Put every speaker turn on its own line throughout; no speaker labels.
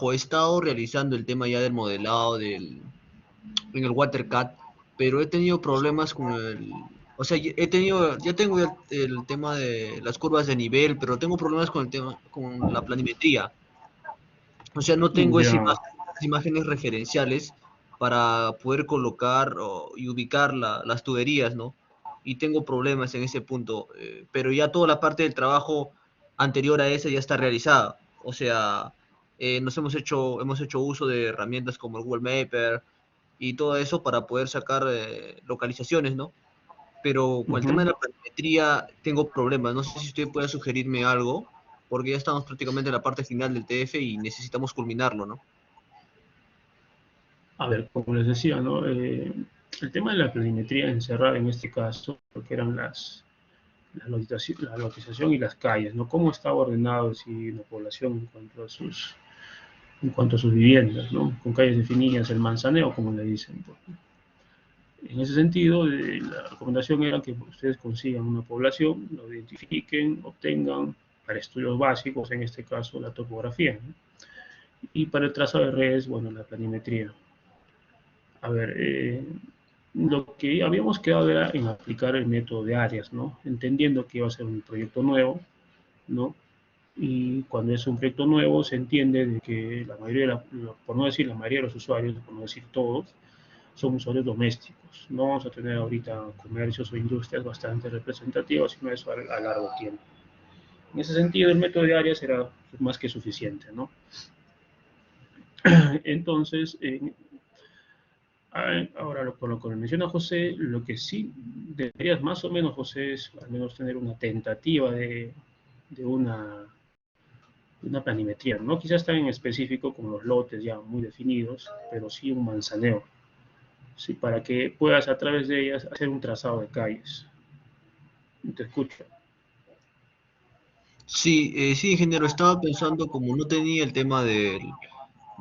trabajo he estado realizando el tema ya del modelado en el WaterCAD, pero he tenido problemas con o sea, ya tengo el tema de las curvas de nivel, pero tengo problemas con el tema, con la planimetría. O sea, no tengo
Ya.
esas imágenes referenciales para poder colocar y ubicar las tuberías, ¿no? Y tengo problemas en ese punto, pero ya toda la parte del trabajo anterior a ese ya está realizada. O sea, hemos hecho uso de herramientas como el Google Mapper y todo eso para poder sacar localizaciones, ¿no? Pero con el tema
Ujú.
de la planimetría tengo problemas. No sé si usted puede sugerirme algo, porque ya estamos prácticamente en la parte final del TF y necesitamos culminarlo, ¿no?
A ver, como les decía, ¿no? El tema de la planimetría encerrada en este caso, lo que eran la lotización y las calles, ¿no? Cómo estaba ordenado si la población en cuanto a sus viviendas, ¿no? Con calles definidas, el manzaneo, como le dicen, pues. En ese sentido, la recomendación era que ustedes consigan una población, lo identifiquen, obtengan para estudios básicos, en este caso la topografía, ¿no? Y para el trazado de redes, bueno, la planimetría. A ver, lo que habíamos quedado era en aplicar el método de áreas, ¿no? Entendiendo que iba a ser un proyecto nuevo, ¿no? Y cuando es un proyecto nuevo se entiende de que la mayoría, por no decir la mayoría de los usuarios, por no decir todos, son usuarios domésticos. No vamos a tener ahorita comercios o industrias bastante representativas, sino eso a largo tiempo. En ese sentido, el método de áreas era más que suficiente, ¿no? Entonces, ahora, por lo que menciona José, lo que sí deberías más o menos, José, es al menos tener una tentativa de una planimetría. No quizás tan en específico con los lotes ya muy definidos, pero sí un manzaneo, ¿sí? Para que puedas a través de ellas hacer un trazado de calles. Te escucho.
Sí, sí, ingeniero, estaba pensando como no tenía el tema de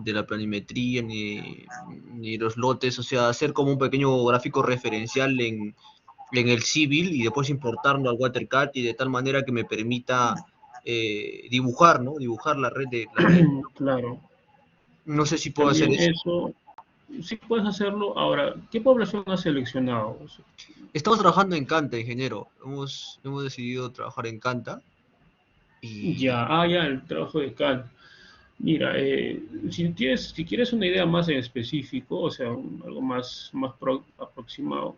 la planimetría ni los lotes, o sea, hacer como un pequeño gráfico referencial en el civil y después importarlo al WaterCAD y de tal manera que me permita dibujar, ¿no? Dibujar la red.
Claro,
No sé si puedo hacer
también
eso.
eso, sí puedes hacerlo. Ahora, ¿qué población has seleccionado?
Estamos trabajando en Canta, ingeniero. Hemos decidido trabajar en Canta
Ya,
y
ya, el trabajo de Cal. Mira, si quieres una idea más en específico, o sea, algo más aproximado,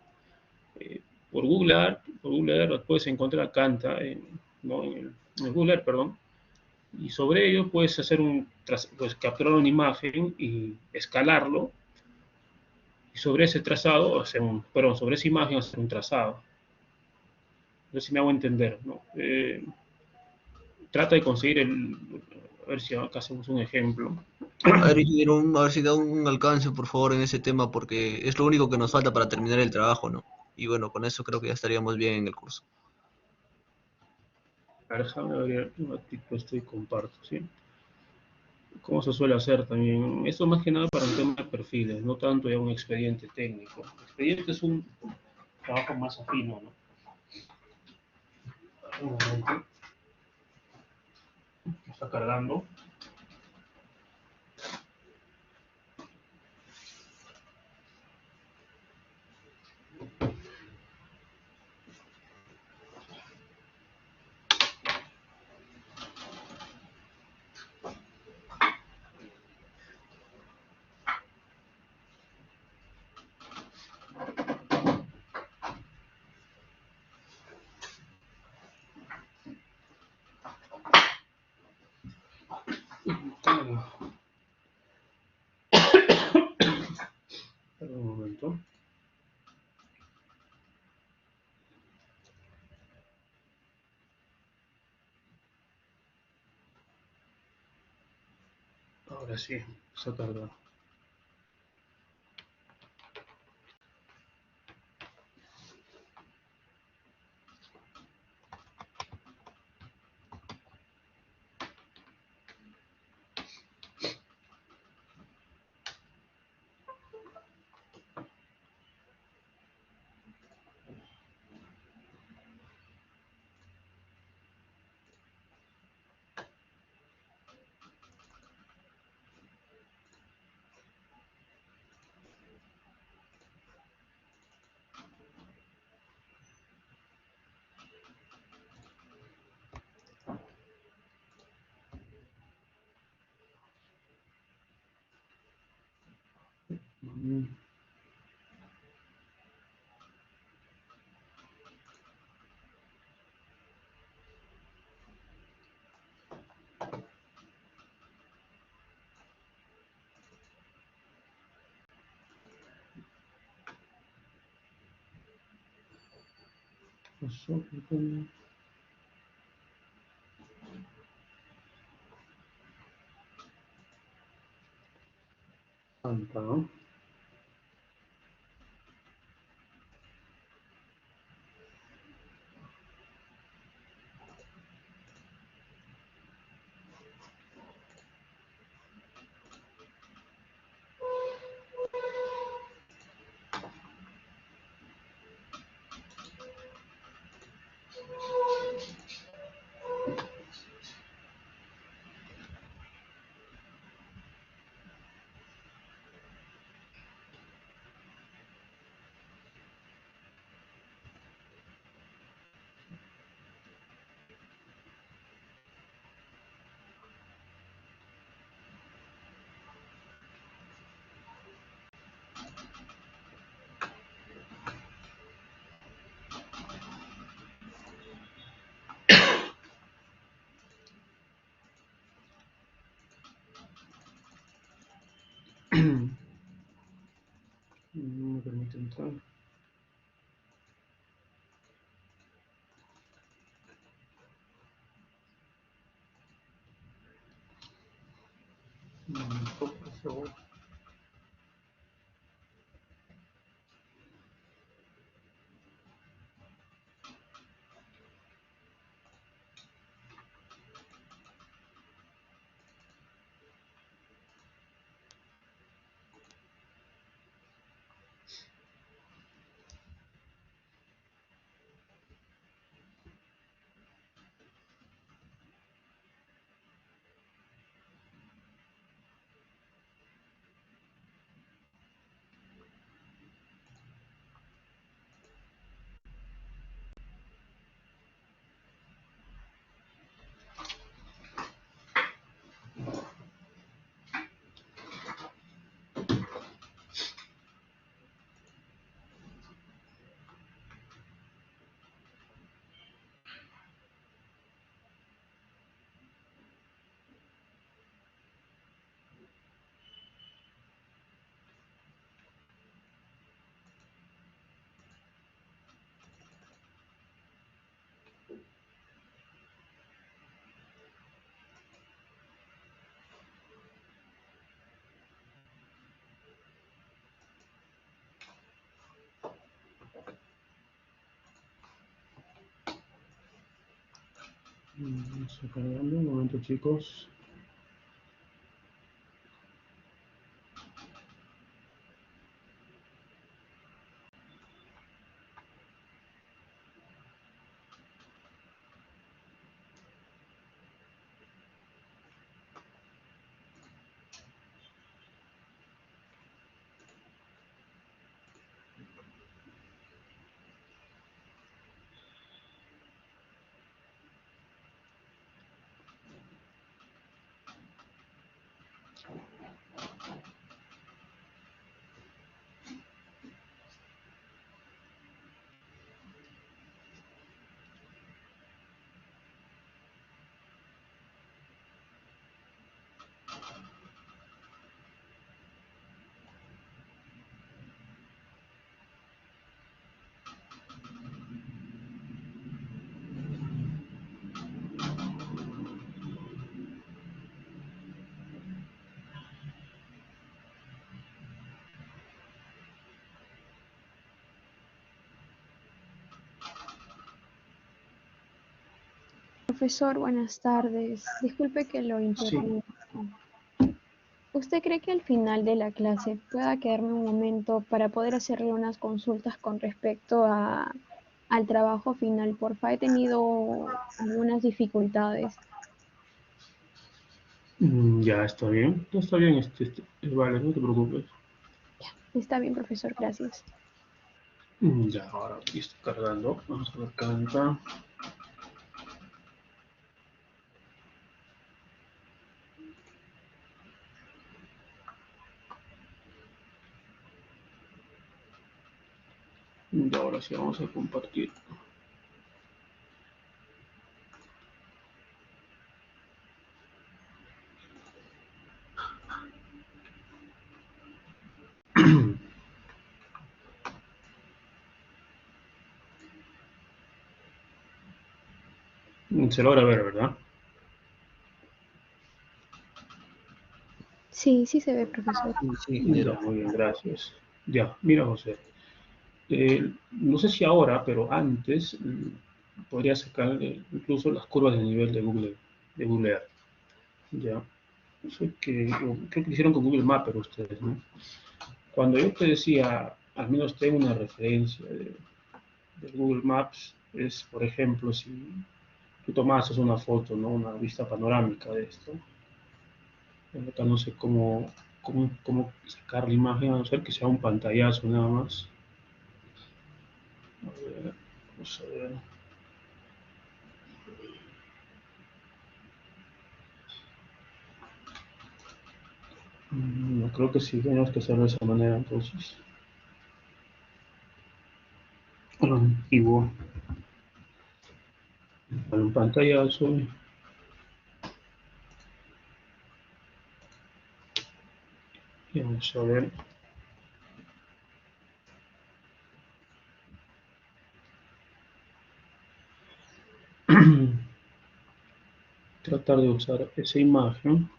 eh, por Google Earth puedes encontrar Canta, ¿no? En el Google Earth, perdón, y sobre ello puedes pues capturar una imagen y escalarlo, y sobre ese trazado, perdón, sobre esa imagen hacer un trazado. No sé si me hago entender, ¿no? Trata de conseguir a ver si acá hacemos un ejemplo.
a ver, ingeniero, a ver si da un alcance, por favor, en ese tema, porque es lo único que nos falta para terminar el trabajo, ¿no? Y bueno, con eso creo que ya estaríamos bien en el curso.
A ver, déjame abrir un ratito esto y comparto, ¿sí? Como se suele hacer también. Esto más que nada para un tema de perfiles, no tanto ya un expediente técnico. El expediente es un trabajo más afino, ¿no? Un momento, está cargando. Perdón un momento. Ahora sí, está cargando. Santa, ¿no? No me permite entrar. Por favor. Vamos a cargando un momento, chicos.
Profesor, buenas tardes. Disculpe que lo
Sí.
interrumpa. ¿Usted cree que al final de la clase pueda quedarme un momento para poder hacerle unas consultas con respecto al trabajo final? Porfa, he tenido algunas dificultades.
Ya está bien. Ya está bien. Vale, no te preocupes.
Está bien, profesor, gracias.
Ya, ahora aquí estoy cargando. Vamos a ver canta. Y ahora sí vamos a compartir. Se logra ver, ¿verdad?
Sí, sí se ve, profesor.
Sí, ingeniero.
Ya, muy bien, gracias. Ya, mira, José. No sé si ahora, pero antes podría sacar incluso las curvas de nivel de Google Earth. Ya, no sé creo que lo hicieron con Google Maps, pero ustedes, ¿no? Cuando yo te decía, al menos tengo una referencia de Google Maps, es, por ejemplo, si tú tomases una foto, ¿no? Una vista panorámica de esto. Acá no sé cómo sacar la imagen, a no ser que sea un pantallazo nada más. A ver, vamos a ver. No creo que sí, tenemos que hacerlo de esa manera entonces. Antiguo. Para un pantallazo. Y vamos a ver. Tratar de usar esa imagen.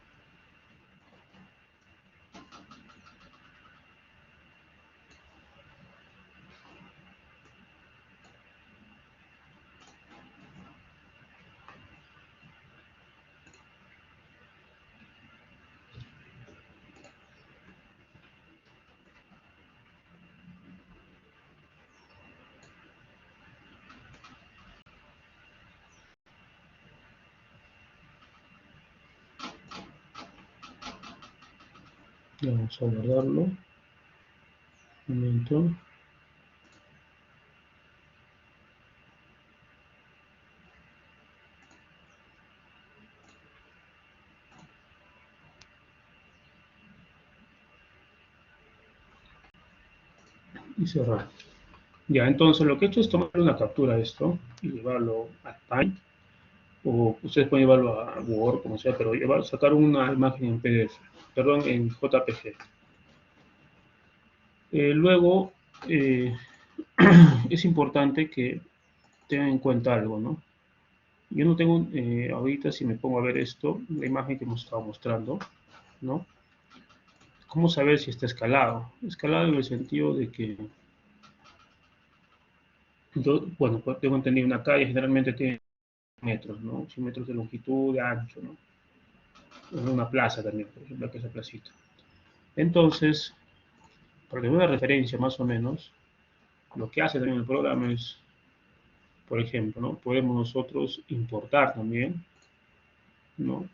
Y vamos a guardarlo. Un momento. Y cerrar. Ya, entonces lo que he hecho es tomar una captura de esto y llevarlo a Paint, o ustedes pueden llevarlo a Word, como sea, pero sacar una imagen en PDF, perdón, en JPG. Luego, eh, es importante que tengan en cuenta algo, ¿no? Yo no tengo, ahorita si me pongo a ver esto, la imagen que hemos estado mostrando, ¿no? ¿Cómo saber si está escalado? Escalado en el sentido de que, bueno, pues tengo entendido, una calle generalmente tiene metros, ¿no? 100 metros de longitud, de ancho, ¿no? En una plaza también, por ejemplo, que es la placita. Entonces, para tener una referencia más o menos, lo que hace también el programa es, por ejemplo, ¿no? Podemos nosotros importar también, ¿no?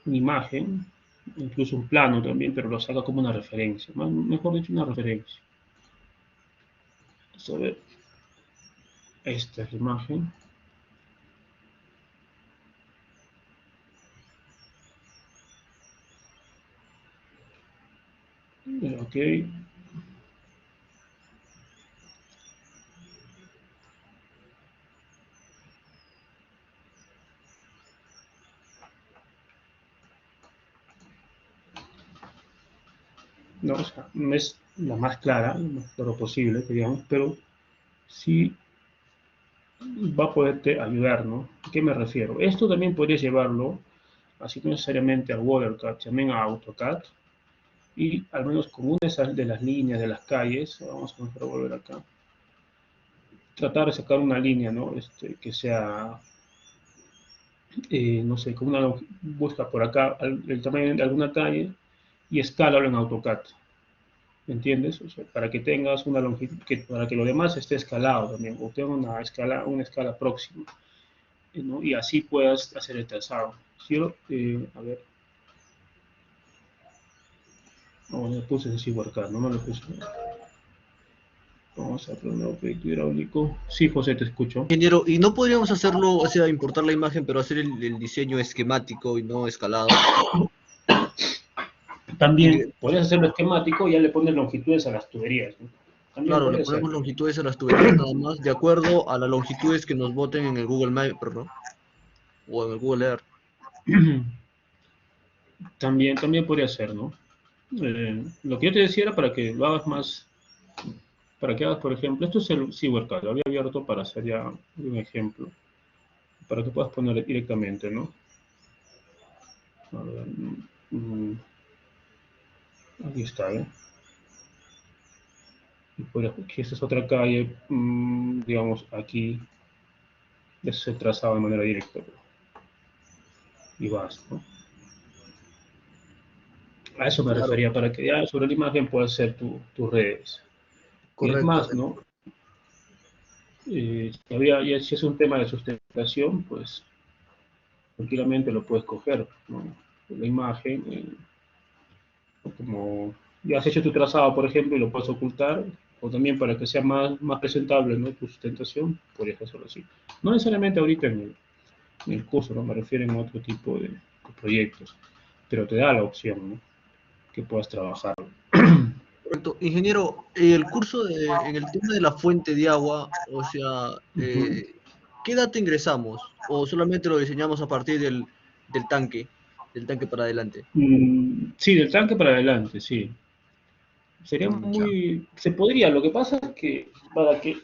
Una imagen, incluso un plano también, pero lo saca como una referencia, mejor dicho, una referencia. Vamos a ver, esta es la imagen. Ok. No, o sea, no es la más clara, lo más claro posible, digamos, pero sí va a poderte ayudar, ¿no? ¿A qué me refiero? Esto también podrías llevarlo, así no necesariamente al WaterCAD, también a AutoCAD, y al menos con una de las líneas de las calles, vamos a mejor volver acá, tratar de sacar una línea, ¿no? Que sea, no sé, con busca por acá el tamaño de alguna calle y escálalo en AutoCAD. ¿Entiendes? O sea, para que tengas una longitud, para que lo demás esté escalado también, o tenga una escala próxima, ¿no? Y así puedas hacer el trazado. Si yo, a ver, no, le puse en SeaWorldCAD, no me lo puse. Vamos a poner un proyecto hidráulico. Sí, José, te escucho.
Ingeniero, ¿y no podríamos hacerlo, o sea, importar la imagen, pero hacer el diseño esquemático y no escalado?
También
Y,
podrías hacerlo esquemático y ya le pones longitudes a las tuberías, ¿no? También
Claro, le
puede ser.
ponemos longitudes a las tuberías nada más, de acuerdo a las longitudes que nos voten en el Google Maps, ¿no? O en el Google Earth.
También podría ser, ¿no? Lo que yo te decía era para que lo hagas más, para que hagas, por ejemplo, esto es el SeaWorld, lo había abierto para hacer ya un ejemplo, para que puedas poner directamente, ¿no? A ver, mm, aquí está, ¿eh? Y por ejemplo, aquí esta es otra calle, digamos, aquí, eso se trazaba de manera directa, y vas, ¿no? A eso me
Claro,
refería, para que ya sobre la imagen puedas hacer tus redes. Y es
correcto.
más, ¿no? Si es un tema de sustentación, pues tranquilamente lo puedes coger, ¿no? La imagen, como ya has hecho tu trazado, por ejemplo, y lo puedes ocultar, o también para que sea más presentable, ¿no? Tu sustentación, podrías hacerlo así. No necesariamente ahorita en el curso, ¿no? Me refiero en otro tipo de proyectos, pero te da la opción, ¿no? Que puedas trabajar.
Correcto. Ingeniero, el curso en el tema de la fuente de agua, o sea,
Ujú.
¿qué data ingresamos? ¿O solamente lo diseñamos a partir del tanque para adelante?
Sí, del tanque para adelante, sí. Sería
Ya,
muy... Se podría, lo que pasa es que para que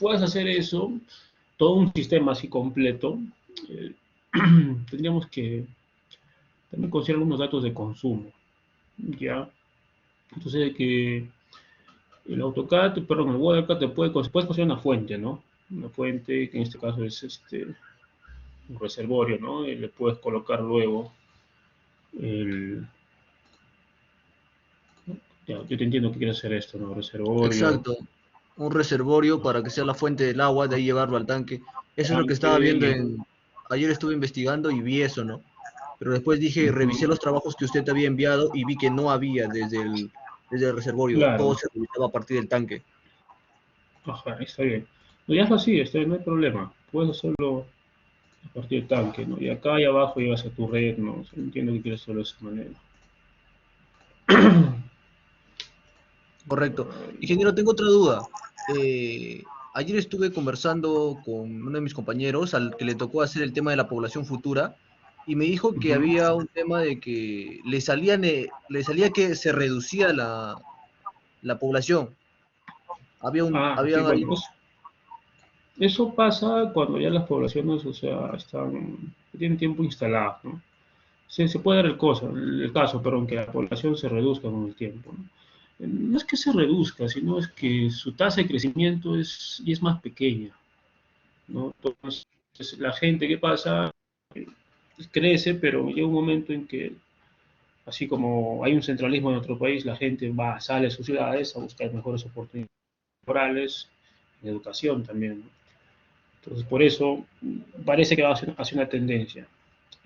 puedas hacer eso, todo un sistema así completo, eh, tendríamos que también considerar algunos datos de consumo, ¿ya? Entonces, que el AutoCAD, perdón, el WorldCAD puedes conseguir una fuente, ¿no? Una fuente que en este caso es un reservorio, ¿no? Y le puedes colocar luego el... Ya, yo te entiendo que quieres hacer esto, ¿no? Reservorio,
exacto. Un reservorio para que sea la fuente del agua, de ahí llevarlo al tanque. Eso es lo que estaba
tanque
viendo
y...
ayer estuve investigando y vi eso, ¿no? Pero después dije, revisé
Ujú,
los trabajos que usted había enviado y vi que no había desde el reservorio, todo
claro,
se realizaba a partir del tanque.
ajá, está bien. No, ya es así, está bien, no hay problema. Puedes hacerlo a partir del tanque, ¿no? Y acá y abajo llegas a tu red, ¿no? O sea, entiendo que quieres hacerlo de esa manera.
Correcto. Ingeniero, tengo otra duda. Ayer estuve conversando con uno de mis compañeros al que le tocó hacer el tema de la población futura y me dijo que
Ujú.
había un tema de que le salía que se reducía la población.
Sí,
Había
bueno,
ahí,
eso pasa cuando ya las poblaciones, o sea, tienen tiempo instaladas, ¿no? Se puede dar el caso, perdón, que la población se reduzca con el tiempo, ¿no? No es que se reduzca, sino es que su tasa de crecimiento es más pequeña, ¿no? Entonces, la gente, ¿qué pasa? Crece, pero llega un momento en que, así como hay un centralismo en nuestro país, la gente sale a sus ciudades a buscar mejores oportunidades laborales, en educación también, ¿no? Entonces, por eso parece que va hacia una tendencia.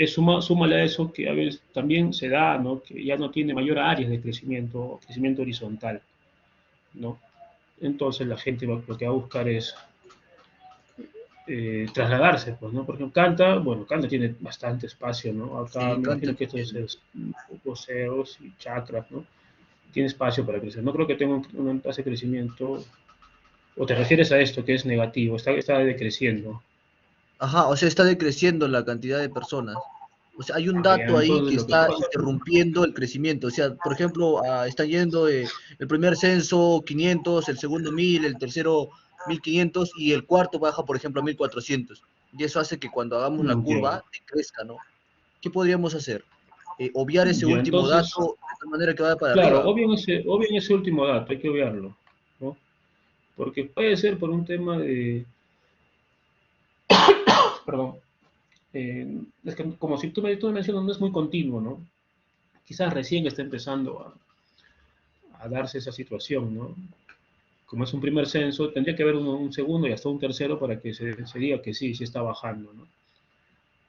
Súmale a eso que a veces también se da, ¿no? Que ya no tiene mayor áreas de crecimiento horizontal, ¿no? Entonces la gente lo que va a buscar es trasladarse, pues, ¿no? Por ejemplo, Canta tiene bastante espacio, ¿no? Acá
sí,
me
Canta
imagino que estos es voceros y chakras, ¿no? Tiene espacio para crecer. No creo que tenga una tasa de crecimiento, o te refieres a esto que es negativo, está decreciendo.
ajá, o sea, está decreciendo la cantidad de personas. O sea, hay un
Ah, ya,
dato ahí
entonces
que
lo que
está
pasa,
interrumpiendo el crecimiento. O sea, por ejemplo, está yendo el primer censo 500, el segundo 1000, el tercero 1500 y el cuarto baja, por ejemplo, a 1400. Y eso hace que cuando hagamos la
ya,
curva decrezca, ¿no? ¿Qué podríamos hacer? Obviar ese
ya,
último
entonces,
dato de tal manera que vaya para
claro,
arriba.
obvio ese último dato, hay que obviarlo, ¿no? Porque puede ser por un tema de, perdón, es que como si tú me mencionas, no es muy continuo, ¿no? Quizás recién está empezando a darse esa situación, ¿no? Como es un primer censo, tendría que haber un segundo y hasta un tercero para que se diga que sí está bajando, ¿no?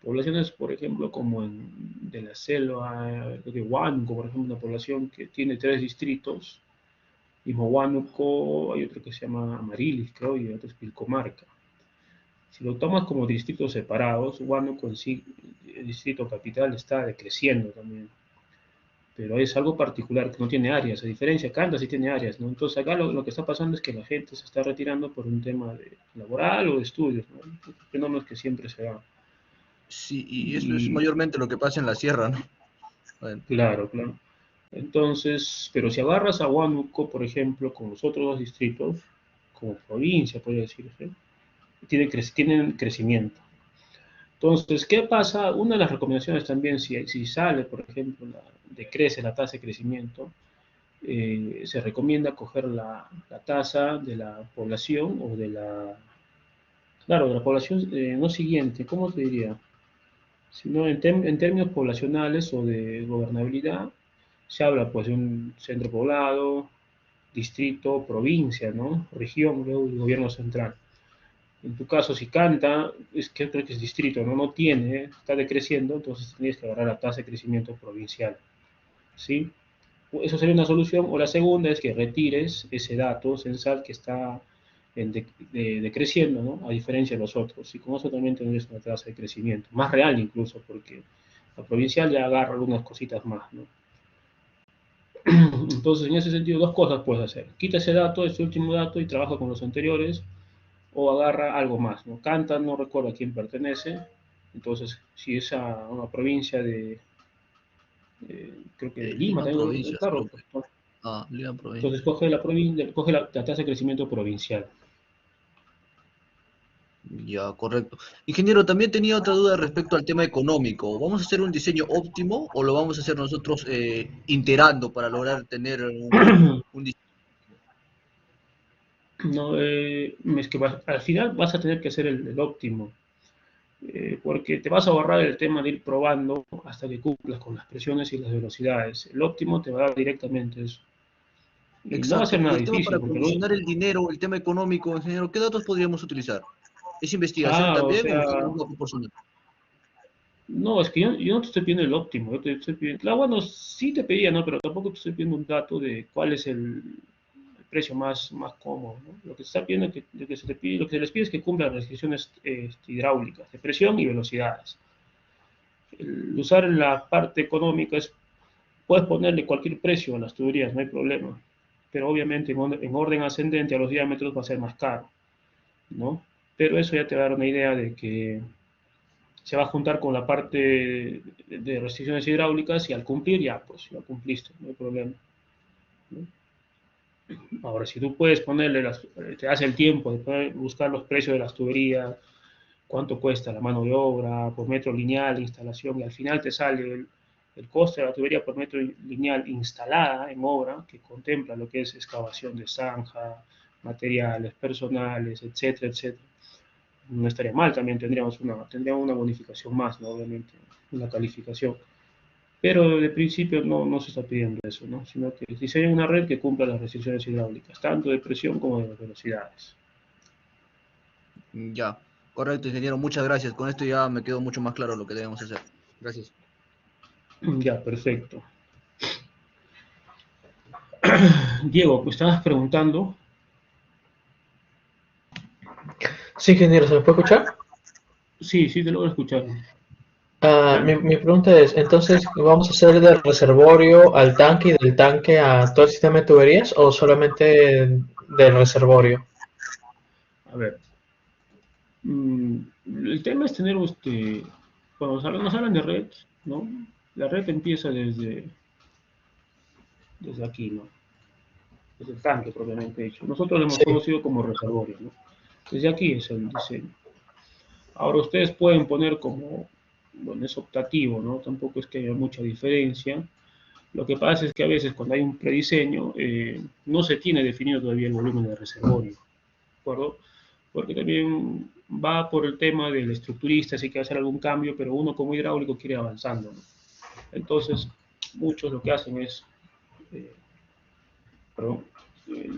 Poblaciones, por ejemplo, como de la selva, de Huánuco, por ejemplo, una población que tiene 3 distritos, y Huánuco, hay otro que se llama Amarilis, creo, y otro es Pilcomarca. Si lo tomas como distritos separados, Huánuco en sí, el distrito capital, está decreciendo también. pero es algo particular que no tiene áreas, a diferencia, Canta sí tiene áreas, ¿no? Entonces acá lo que está pasando es que la gente se está retirando por un tema laboral o de estudios, ¿no? Fenómenos que siempre se dan.
Sí, y eso es
Y
mayormente lo que pasa en la sierra, ¿no? Bueno,
claro, claro. Entonces, pero si agarras a Huánuco, por ejemplo, con los otros dos distritos, como provincia, podría decirse, tienen crecimiento. Entonces, ¿qué pasa? Una de las recomendaciones también, si sale, por ejemplo, decrece la tasa de crecimiento, se recomienda coger la tasa de la población o claro, de la población no siguiente, ¿cómo te diría? Sino en términos poblacionales o de gobernabilidad, se habla pues de un centro poblado, distrito, provincia, ¿no? Región, luego el gobierno central. En tu caso, si Canta, es que creo que es distrito, no tiene, está decreciendo, entonces tienes que agarrar la tasa de crecimiento provincial, ¿sí? Eso sería una solución. O la segunda es que retires ese dato censal que está decreciendo, ¿no? A diferencia de los otros. Y con eso también tendrías una tasa de crecimiento, más real incluso, porque la provincial ya agarra algunas cositas más, ¿no? Entonces, en ese sentido, dos cosas puedes hacer. Quita ese dato, ese último dato, y trabaja con los anteriores, o agarra algo más, ¿no? Canta, no recuerdo a quién pertenece. Entonces, si es a una provincia creo que de Lima,
Lima
también,
provincias,
claro,
creo que. Ah, Lima provincias.
entonces coge la provincia, coge la tasa de crecimiento provincial.
Ya, correcto. Ingeniero, también tenía otra duda respecto al tema económico. ¿Vamos a hacer un diseño óptimo o lo vamos a hacer nosotros iterando para lograr tener un diseño?
No, es que al final vas a tener que hacer el óptimo, porque te vas a ahorrar el tema de ir probando hasta que cumplas con las presiones y las velocidades. El óptimo te va a dar directamente eso. Y no va a ser
Exacto. Y
nada
el tema para
difícil, porque luego...
promocionar el dinero, el tema económico, ingeniero, ¿qué datos podríamos utilizar? ¿Es investigación
O
también o
sea,
solo un dato personal?
no, es que yo no te estoy pidiendo el óptimo, yo te estoy pidiendo, bueno, sí te pedía, ¿no? Pero tampoco te estoy pidiendo un dato de cuál es el precio más cómodo, ¿no? Lo que se está pidiendo, lo que se te pide, lo que se les pide es que cumplan las restricciones hidráulicas, de presión y velocidades. Usar la parte económica puedes ponerle cualquier precio a las tuberías, no hay problema, pero obviamente en orden ascendente a los diámetros va a ser más caro, ¿no? Pero eso ya te va a dar una idea de que se va a juntar con la parte de restricciones hidráulicas y al cumplir ya, pues ya cumpliste, no hay problema, ¿no? Ahora, si tú puedes te das el tiempo de buscar los precios de las tuberías, cuánto cuesta la mano de obra por metro lineal de instalación, y al final te sale el coste de la tubería por metro lineal instalada en obra, que contempla lo que es excavación de zanja, materiales, personales, etcétera, etcétera. No estaría mal, también tendríamos una bonificación más, ¿no? Obviamente, una calificación. Pero de principio no se está pidiendo eso, ¿no? Sino que diseña una red que cumpla las restricciones hidráulicas, tanto de presión como de velocidades.
Ya, correcto, ingeniero, muchas gracias. Con esto ya me quedó mucho más claro lo que debemos hacer. Gracias.
Ya, perfecto. Diego, pues estabas preguntando.
Sí, ingeniero, ¿se me puede escuchar?
Sí, sí, te logro escuchar.
Mi pregunta es, entonces, ¿vamos a hacer del reservorio al tanque y del tanque a todo el sistema de tuberías o solamente del reservorio?
A ver, mm, el tema es tener, cuando nos hablan de red, ¿no? La red empieza desde aquí, ¿no? Desde el tanque, propiamente dicho. Nosotros lo hemos
Sí,
conocido como reservorio, ¿no? Desde aquí es el diseño. Ahora ustedes pueden poner como, bueno, es optativo, ¿no? Tampoco es que haya mucha diferencia. Lo que pasa es que a veces cuando hay un prediseño no se tiene definido todavía el volumen de reservorio, ¿de acuerdo? Porque también va por el tema del estructurista, si quiere hacer algún cambio, pero uno como hidráulico quiere ir avanzando, ¿no? Entonces, muchos lo que hacen es, eh, perdón, eh,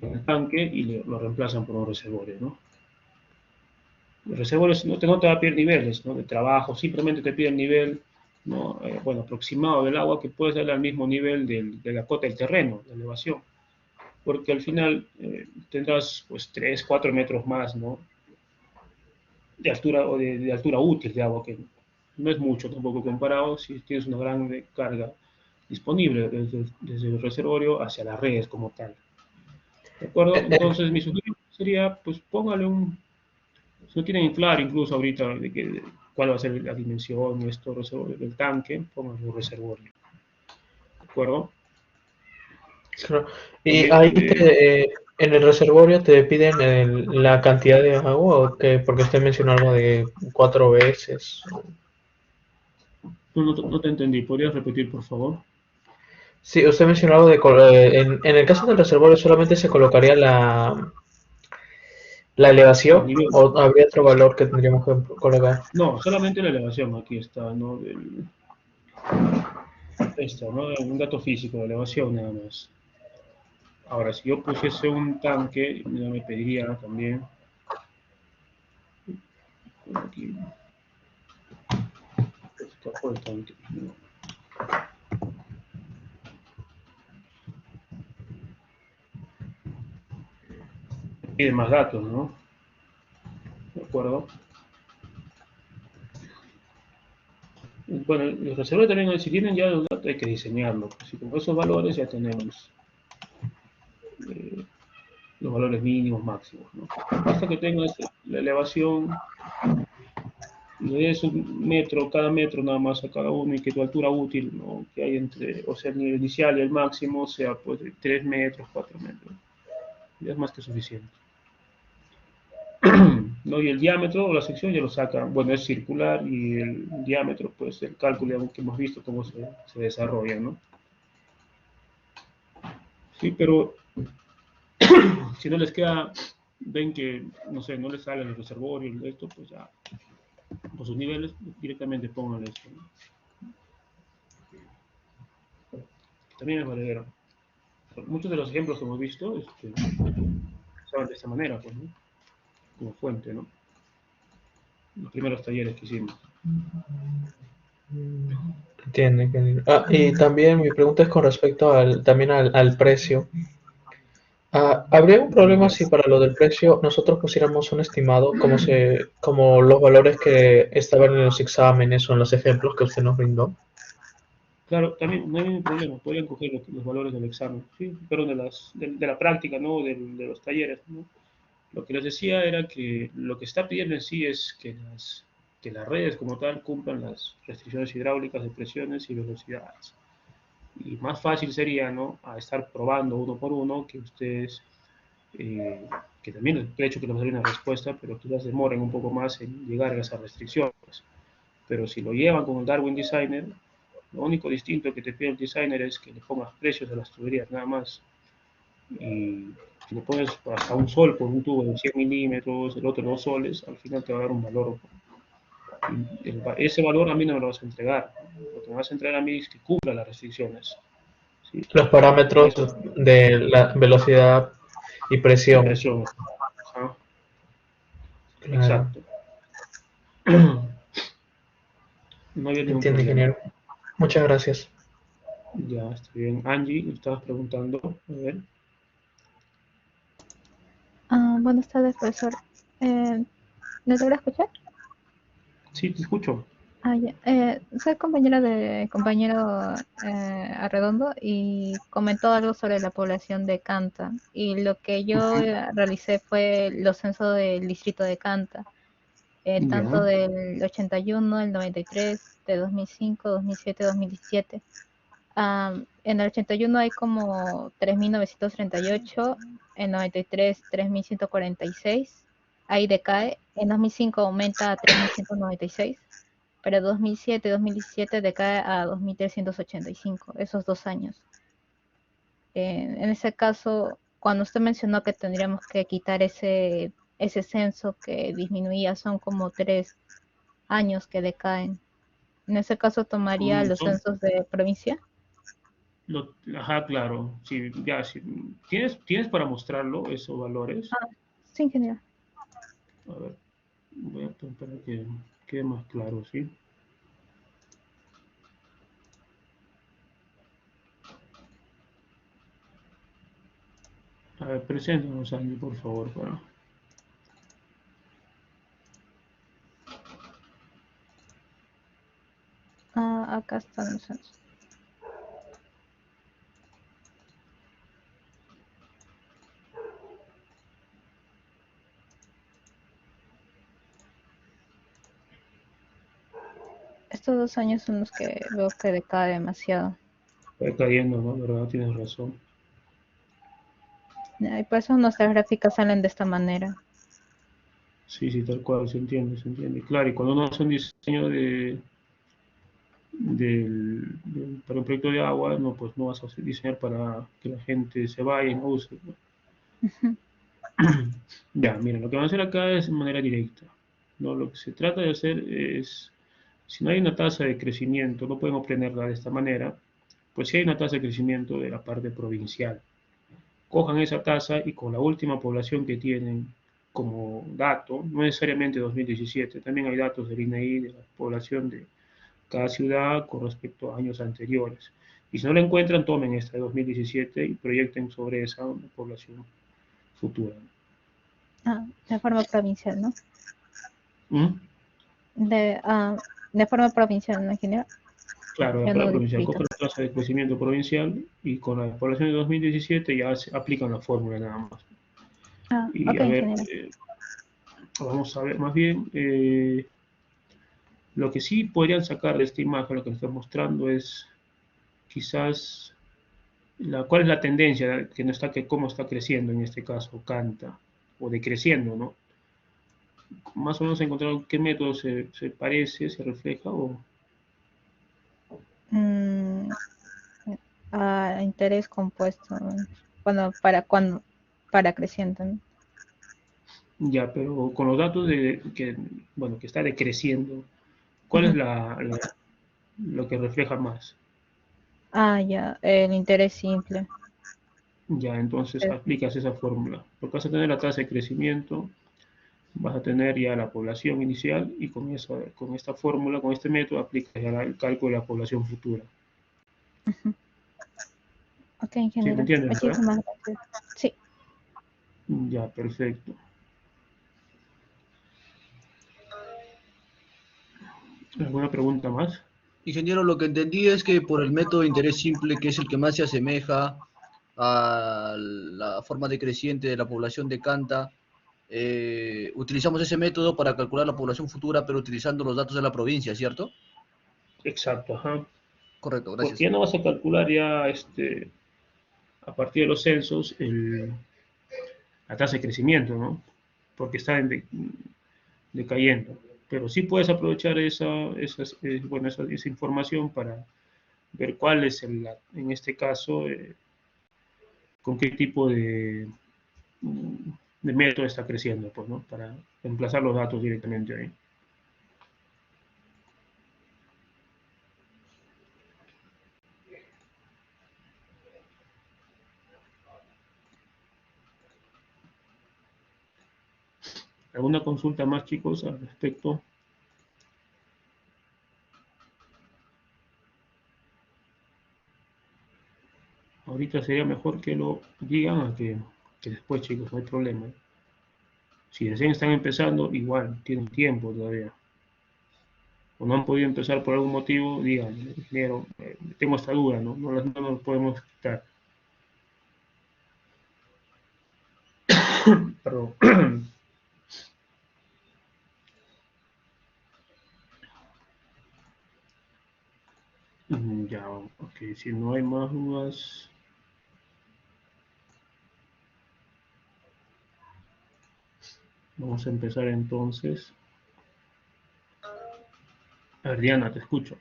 el tanque y lo reemplazan por un reservorio, ¿no? Los reservorios no te va a pedir niveles, ¿no? De trabajo, simplemente te pide el nivel, ¿no? Bueno, aproximado del agua que puedes darle al mismo nivel de la cota del terreno, de elevación, porque al final tendrás pues 3 4 metros más, ¿no? De altura o de altura útil de agua no es mucho tampoco comparado si tienes una gran carga disponible desde el reservorio hacia las redes como tal. ¿De acuerdo?
Eh, eh,
Entonces mi sugerencia sería, pues póngale si no tienen claro incluso ahorita cuál va a ser la dimensión y esto del tanque, póngale un reservorio. ¿De acuerdo?
claro. Y
También,
ahí en el reservorio te piden la cantidad de agua o qué, porque usted mencionó algo de 4 veces.
no te entendí, ¿podrías repetir por favor?
Sí, usted mencionó algo de en el caso del reservorio solamente se colocaría la
El
elevación
nivel.
o habría otro valor que tendríamos que colocar.
No, solamente la elevación aquí está, ¿no? Esto, ¿no? Un dato físico de elevación nada más. Ahora, si yo pusiese un tanque, ya me pediría también, aquí, escapó el tanque, ¿no? Pide más datos, ¿no? ¿De acuerdo? Bueno, los reservorios también, si tienen ya los datos, hay que diseñarlo. Si con esos valores ya tenemos eh, los valores mínimos, máximos, ¿no? Basta que tengas la elevación, le des un metro, cada metro nada más a cada uno y que tu altura útil, ¿no? Que hay entre, o sea, el nivel inicial y el máximo sea pues de 3 metros, 4 metros. Ya es más que suficiente. ¿No? Y el diámetro o la sección ya lo saca, bueno, es circular y el diámetro, pues el cálculo que hemos visto cómo se desarrolla, ¿no? Sí, pero si no les queda, ven que, no sé, no les sale el reservorio, esto, pues ya, por sus niveles, directamente pónganle eso, ¿no? También es valedero. Muchos de los ejemplos que hemos visto, estaban de esta manera, pues, ¿no? Como fuente, ¿no? Los primeros talleres que hicimos.
Entiendo, entiendo. Ah, y también mi pregunta es con respecto también al precio. Ah, ¿habría un problema
Ya.
si para lo del precio nosotros pusiéramos un estimado como los valores que estaban en los exámenes o en los ejemplos que usted nos brindó?
Claro, también no hay ningún problema, podrían coger los valores del examen, ¿sí? Pero de la práctica, ¿no? De los talleres, ¿no? Lo que les decía era que lo que está pidiendo en sí es que las redes como tal cumplan las restricciones hidráulicas de presiones y velocidades. Y más fácil sería, ¿no? A estar probando uno por uno que ustedes, eh, que también el hecho que les doy una respuesta, pero quizás demoren un poco más en llegar a esas restricciones. Pero si lo llevan con el Darwin Designer, lo único distinto que te pide el designer es que le pongas precios a las tuberías, nada más. Y si le pones hasta un sol por un tubo de 100 milímetros, el otro 2 soles, al final te va a dar un valor. Ese valor a mí no me lo vas a entregar. Lo que me vas a entregar a mí es que cumpla las restricciones. ¿Sí?
Los
Y
parámetros
eso
de la velocidad y
y
presión.
presión. Ajá,
Claro,
exacto. No había ningún
entiendo,
problema.
ingeniero. Muchas gracias.
Ya está bien. Angie, me estabas preguntando. A ver.
Buenas tardes, profesor. ¿Me logra escuchar?
Sí, te escucho.
Ya. Soy compañera de compañero Arredondo y comentó algo sobre la población de Canta. Y lo que yo realicé fue los censos del distrito de Canta, tanto
Ya.
del 81, el 93, de 2005, 2007, 2017. En el 81 hay como 3.938, en 93 3.146, ahí decae, en 2005 aumenta a 3.196, pero 2007 2017 decae a 2.385, esos 2 años. En ese caso, cuando usted mencionó que tendríamos que quitar ese censo que disminuía, son como 3 años que decaen. En ese caso, tomaría los
Son,
censos de provincia.
ajá, claro. Sí, ya, sí. ¿Tienes para mostrarlo esos valores?
Sí, ingeniero.
A ver, voy a para que quede más claro, ¿sí? A ver, preséntanos, Andy, por favor, para...
acá están los censos. Estos 2 años son los que veo que decae demasiado.
Va cayendo, ¿no? ¿Verdad? Tienes razón.
Y por eso nuestras gráficas salen de esta manera.
Sí, sí, tal cual, se entiende, se entiende. Claro, y cuando uno hace un diseño para un proyecto de agua, no, pues no vas a diseñar para que la gente se vaya y no use, ¿no?
Ujú.
Ya, mira, lo que vamos a hacer acá es de manera directa, ¿no? Lo que se trata de hacer es, si no hay una tasa de crecimiento, no podemos obtenerla de esta manera, pues si hay una tasa de crecimiento de la parte provincial. Cojan esa tasa y con la última población que tienen como dato, no necesariamente 2017, también hay datos del INEI de la población de cada ciudad con respecto a años anteriores. Y si no la encuentran, tomen esta de 2017 y proyecten sobre esa una población futura.
De forma provincial, ¿no?
¿Mm?
De forma provincial, ¿no? En general.
Claro, la
Ya
prueba
no
provincial,
distrito.
cogen la tasa de crecimiento provincial y con la población de 2017 ya se aplican la fórmula nada más. Y
Ok,
a ver,
ingeniero.
vamos a ver, más bien, lo que sí podrían sacar de esta imagen, lo que nos está mostrando es quizás cuál es la tendencia que no está, que cómo está creciendo en este caso Canta, o decreciendo, ¿no? Más o menos encontrar qué método se parece, se refleja, o
Mm, Interés compuesto. Para creciente, ¿no?
ya, pero con los datos de que, bueno, que está decreciendo, ¿cuál es
Ujú.
lo que refleja más?
Ya, el interés simple.
Ya, entonces
Eh,
aplicas esa fórmula, porque vas a tener la tasa de crecimiento, vas a tener ya la población inicial y con esta fórmula, con este método, aplicas ya el cálculo de la población futura.
Ujú. Ok,
¿Sí me
ingeniero.
entiendes, verdad?
Muchísimas gracias. Sí.
Ya, perfecto. ¿Alguna pregunta más?
Ingeniero, lo que entendí es que por el método de interés simple, que es el que más se asemeja a la forma decreciente de la población de Canta, utilizamos ese método para calcular la población futura, pero utilizando los datos de la provincia, ¿cierto?
Exacto, ajá.
Correcto,
Porque
gracias.
ya no vas a calcular ya a partir de los censos la tasa de crecimiento, ¿no? Porque está decayendo. Pero sí puedes aprovechar bueno, esa información para ver cuál es, en este caso, con qué tipo de método está creciendo, pues, ¿no? Para emplazar los datos directamente ahí. ¿Alguna consulta más, chicos, al respecto? Ahorita sería mejor que lo digan que después, chicos, no hay problema. Si recién están empezando, igual, tienen tiempo todavía. O no han podido empezar por algún motivo, digan, ingeniero, tengo esta duda, ¿no? No nos podemos quitar. Perdón. Ya, ok, si no hay más dudas, vamos a empezar entonces. A ver, Diana, te escucho.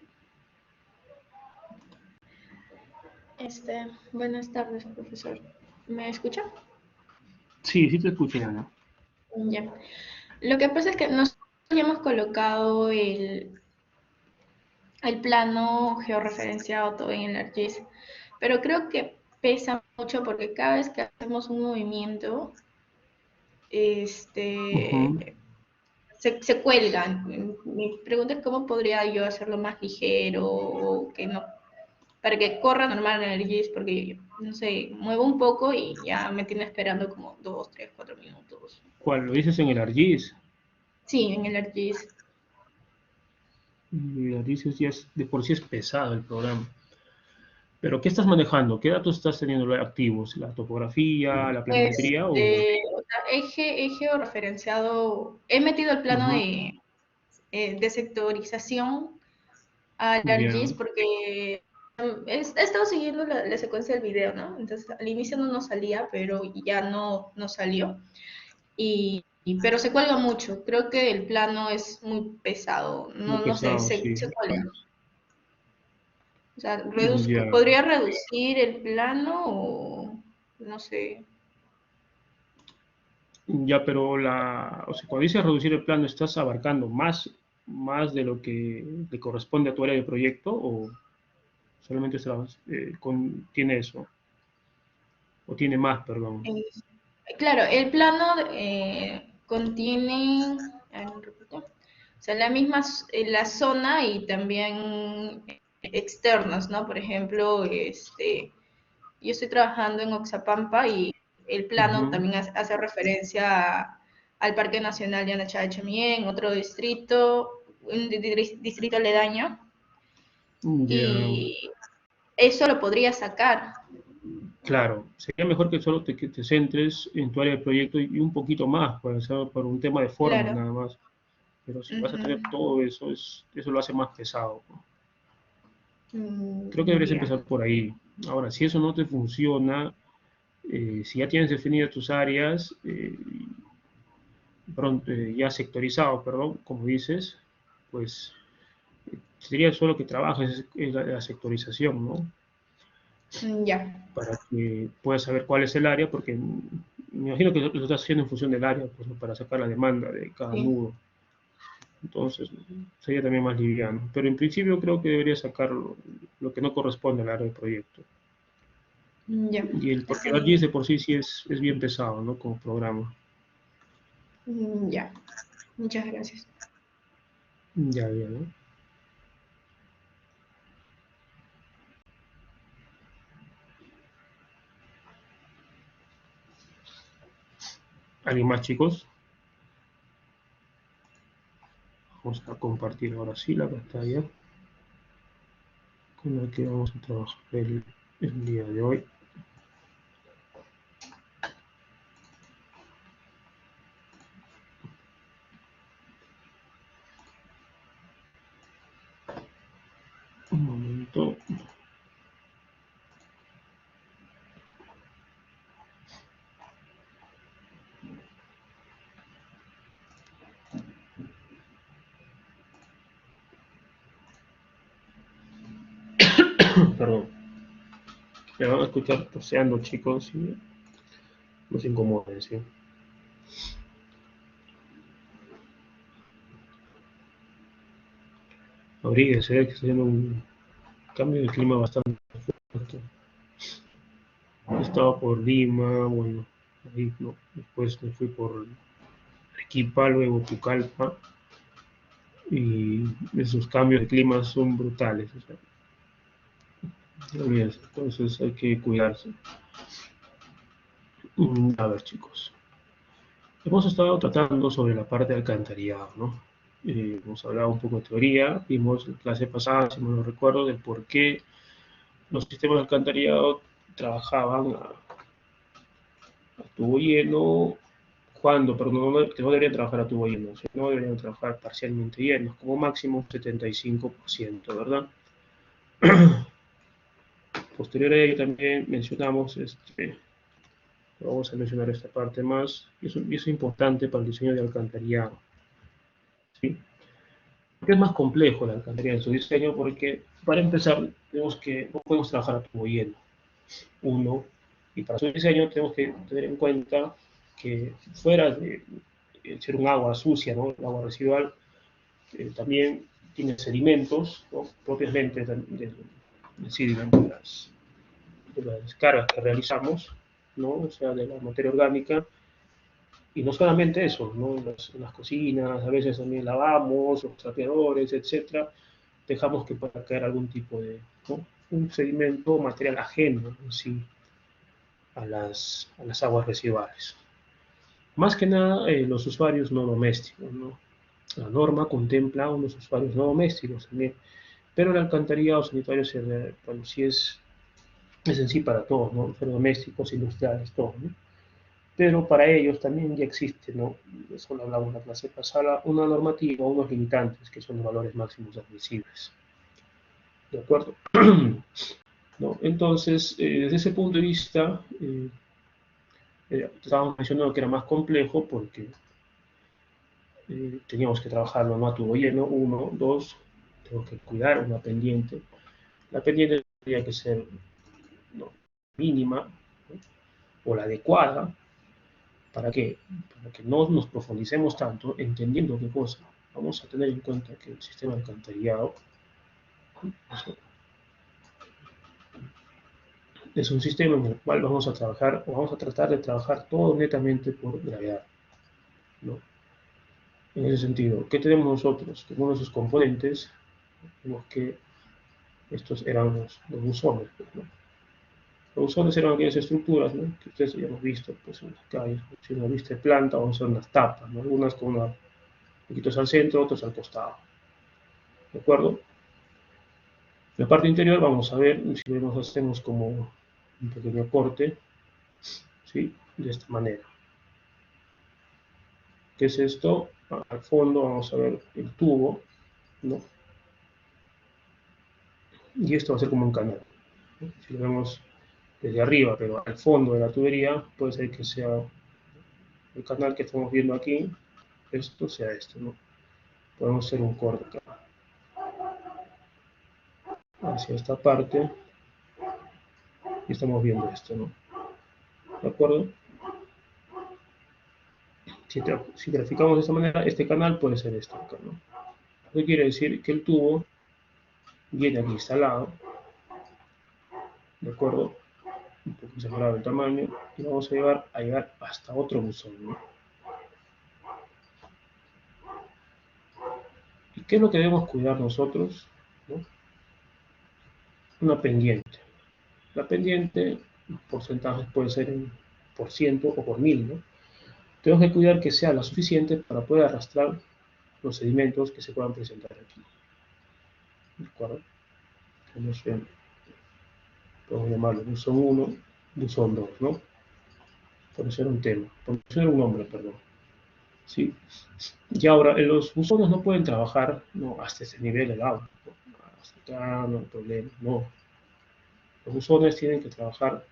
Buenas tardes, profesor. ¿Me escucha?
Sí, sí te escucho, Diana.
Ya. Lo que pasa es que nosotros ya hemos colocado el plano georreferenciado todo en el ArcGIS, pero creo que pesa mucho porque cada vez que hacemos un movimiento,
Ujú.
se cuelgan. Mi pregunta es cómo podría yo hacerlo más ligero o que no, para que corra normal en el GIS, porque no sé, muevo un poco y ya me tiene esperando como 2, 3, 4 minutos.
¿Cuál? ¿Lo dices en el ArcGIS?
Sí, en el ArcGIS.
Mira, dices, ya de por sí es pesado el programa. Pero ¿qué estás manejando? ¿Qué datos estás teniendo activos? ¿La topografía, la planimetría o...?
O sea, he georreferenciado, he metido el plano
Ujú,
de sectorización al
ya,
ArcGIS porque he estado siguiendo la secuencia del video, ¿no? Entonces, al inicio no nos salía, pero ya no salió. Pero se cuelga mucho. Creo que el plano es muy pesado.
muy
No sé,
pesado, sí.
se cuelga. O sea,
Ya,
¿podría reducir el plano o no sé?
ya, pero o sea, cuando dices reducir el plano, ¿estás abarcando más de lo que le corresponde a tu área de proyecto o solamente tiene eso? O tiene más, perdón.
Eh, claro, el plano contiene, a ver, repito, o sea, la zona y también externos, ¿no? Por ejemplo, yo estoy trabajando en Oxapampa y el plano
Ujú,
también hace referencia al Parque Nacional de Anachá-Chamién, otro distrito, un distrito aledaño,
ya,
y eso lo podría sacar.
claro, sería mejor que te centres en tu área de proyecto y un poquito más, puede ser por un tema de forma
Claro.
nada más. Pero si vas a
Ujú.
tener todo eso, eso lo hace más pesado, ¿no? Creo que deberías
Ya.
empezar por ahí. Ahora, si eso no te funciona, si ya tienes definidas tus áreas, ya sectorizado, perdón, como dices, pues sería solo que trabajes en la sectorización, ¿no?
Ya.
Para que puedas saber cuál es el área, porque me imagino que lo estás haciendo en función del área, pues, ¿no? Para sacar la demanda de cada
Sí.
nudo. Entonces, sería también más liviano. Pero en principio creo que debería sacar lo que no corresponde al área del proyecto.
Ya.
Porque
Está
el
bien.
ArcGIS de por sí es bien pesado, ¿no? Como programa.
Ya. Muchas gracias.
Ya, ya, ¿no? ¿Alguien más, chicos? Vamos a compartir ahora sí la pantalla con la que vamos a trabajar el día de hoy. Un momento. Perdón. Me van a escuchar toseando, chicos, y no se incomoden, ¿sí? Abríguense, que está haciendo un cambio de clima bastante fuerte. Estaba por Lima, bueno, ahí no. Después me fui por Arequipa, luego Pucallpa, y esos cambios de clima son brutales. O sea, entonces hay que cuidarse. A ver, chicos. Hemos estado tratando sobre la parte de alcantarillado, ¿no? Hemos hablado un poco de teoría, vimos en clase pasada, si no lo recuerdo, del por qué los sistemas de alcantarillado trabajaban a tubo lleno, cuando, pero no deberían trabajar a tubo lleno, no deberían trabajar parcialmente llenos, como máximo un 75%, ¿verdad? Posterior a ello también mencionamos, vamos a mencionar esta parte más, y es importante para el diseño de alcantarillado, ¿sí? Porque es más complejo la alcantarilla en su diseño, porque para empezar, no podemos trabajar a tubo lleno, uno, y para su diseño tenemos que tener en cuenta que fuera de ser un agua sucia, ¿no? El agua residual, también tiene sedimentos, ¿no? Propiamente de las descargas que realizamos, ¿no? O sea, de la materia orgánica. Y no solamente eso, ¿no? En las cocinas, a veces también lavamos, los trapeadores, etcétera, dejamos que pueda caer algún tipo de, ¿no? Un sedimento, material ajeno en sí a las aguas residuales. Más que nada, los usuarios no domésticos, ¿no? La norma contempla unos usuarios no domésticos también, pero el alcantarillado sanitario bueno, sí es en sí para todos, ¿no? Ser domésticos, industriales, todos, ¿no? Pero para ellos también ya existe, ¿no? Eso lo hablamos en la clase pasada, una normativa, unos limitantes, que son los valores máximos admisibles. ¿De acuerdo? ¿No? Entonces, desde ese punto de vista, estábamos mencionando que era más complejo porque teníamos que trabajarlo no a tubo lleno, uno, dos, tengo que cuidar una pendiente. La pendiente tendría que ser, ¿no?, mínima, ¿no?, o la adecuada. ¿Para qué? Para que no nos profundicemos tanto entendiendo qué cosa. Vamos a tener en cuenta que el sistema alcantarillado es un sistema en el cual vamos a trabajar, o vamos a tratar de trabajar todo netamente por gravedad, ¿no? En ese sentido, ¿qué tenemos nosotros? Como uno de sus componentes, vemos que estos eran los buzones, pues, ¿no? Los buzones eran aquellas estructuras, ¿no?, que ustedes ya hemos visto, pues, en las calles. Si uno viste planta, vamos a ver unas tapas, ¿no?, algunas con una poquitos al centro, otros al costado. ¿De acuerdo? La parte interior vamos a ver, si vemos, hacemos como un pequeño corte, ¿sí?, de esta manera. ¿Qué es esto? Al fondo vamos a ver el tubo, ¿no? Y esto va a ser como un canal, ¿no? Si lo vemos desde arriba, pero al fondo de la tubería, puede ser que sea el canal que estamos viendo aquí, esto sea esto, ¿no? Podemos hacer un corte acá, hacia esta parte, y estamos viendo esto, ¿no? ¿De acuerdo? Si graficamos de esta manera, este canal puede ser este acá, ¿no? Eso quiere decir que el tubo viene aquí instalado, ¿de acuerdo? Un poco exagerado el tamaño, y vamos a llegar hasta otro buzón, ¿no? ¿Y qué es lo que debemos cuidar nosotros, ¿no? Una pendiente. La pendiente, porcentajes puede ser en por ciento o por mil, ¿no? Tenemos que cuidar que sea lo suficiente para poder arrastrar los sedimentos que se puedan presentar aquí. ¿De acuerdo? Podemos llamarlo buzón 1, buzón 2, ¿no? Por eso era un tema, por eso era un nombre, perdón. ¿Sí? Y ahora, los buzones no pueden trabajar, ¿no?, hasta ese nivel del agua, ¿no? Hasta acá no hay problema, no. Los buzones tienen que trabajar,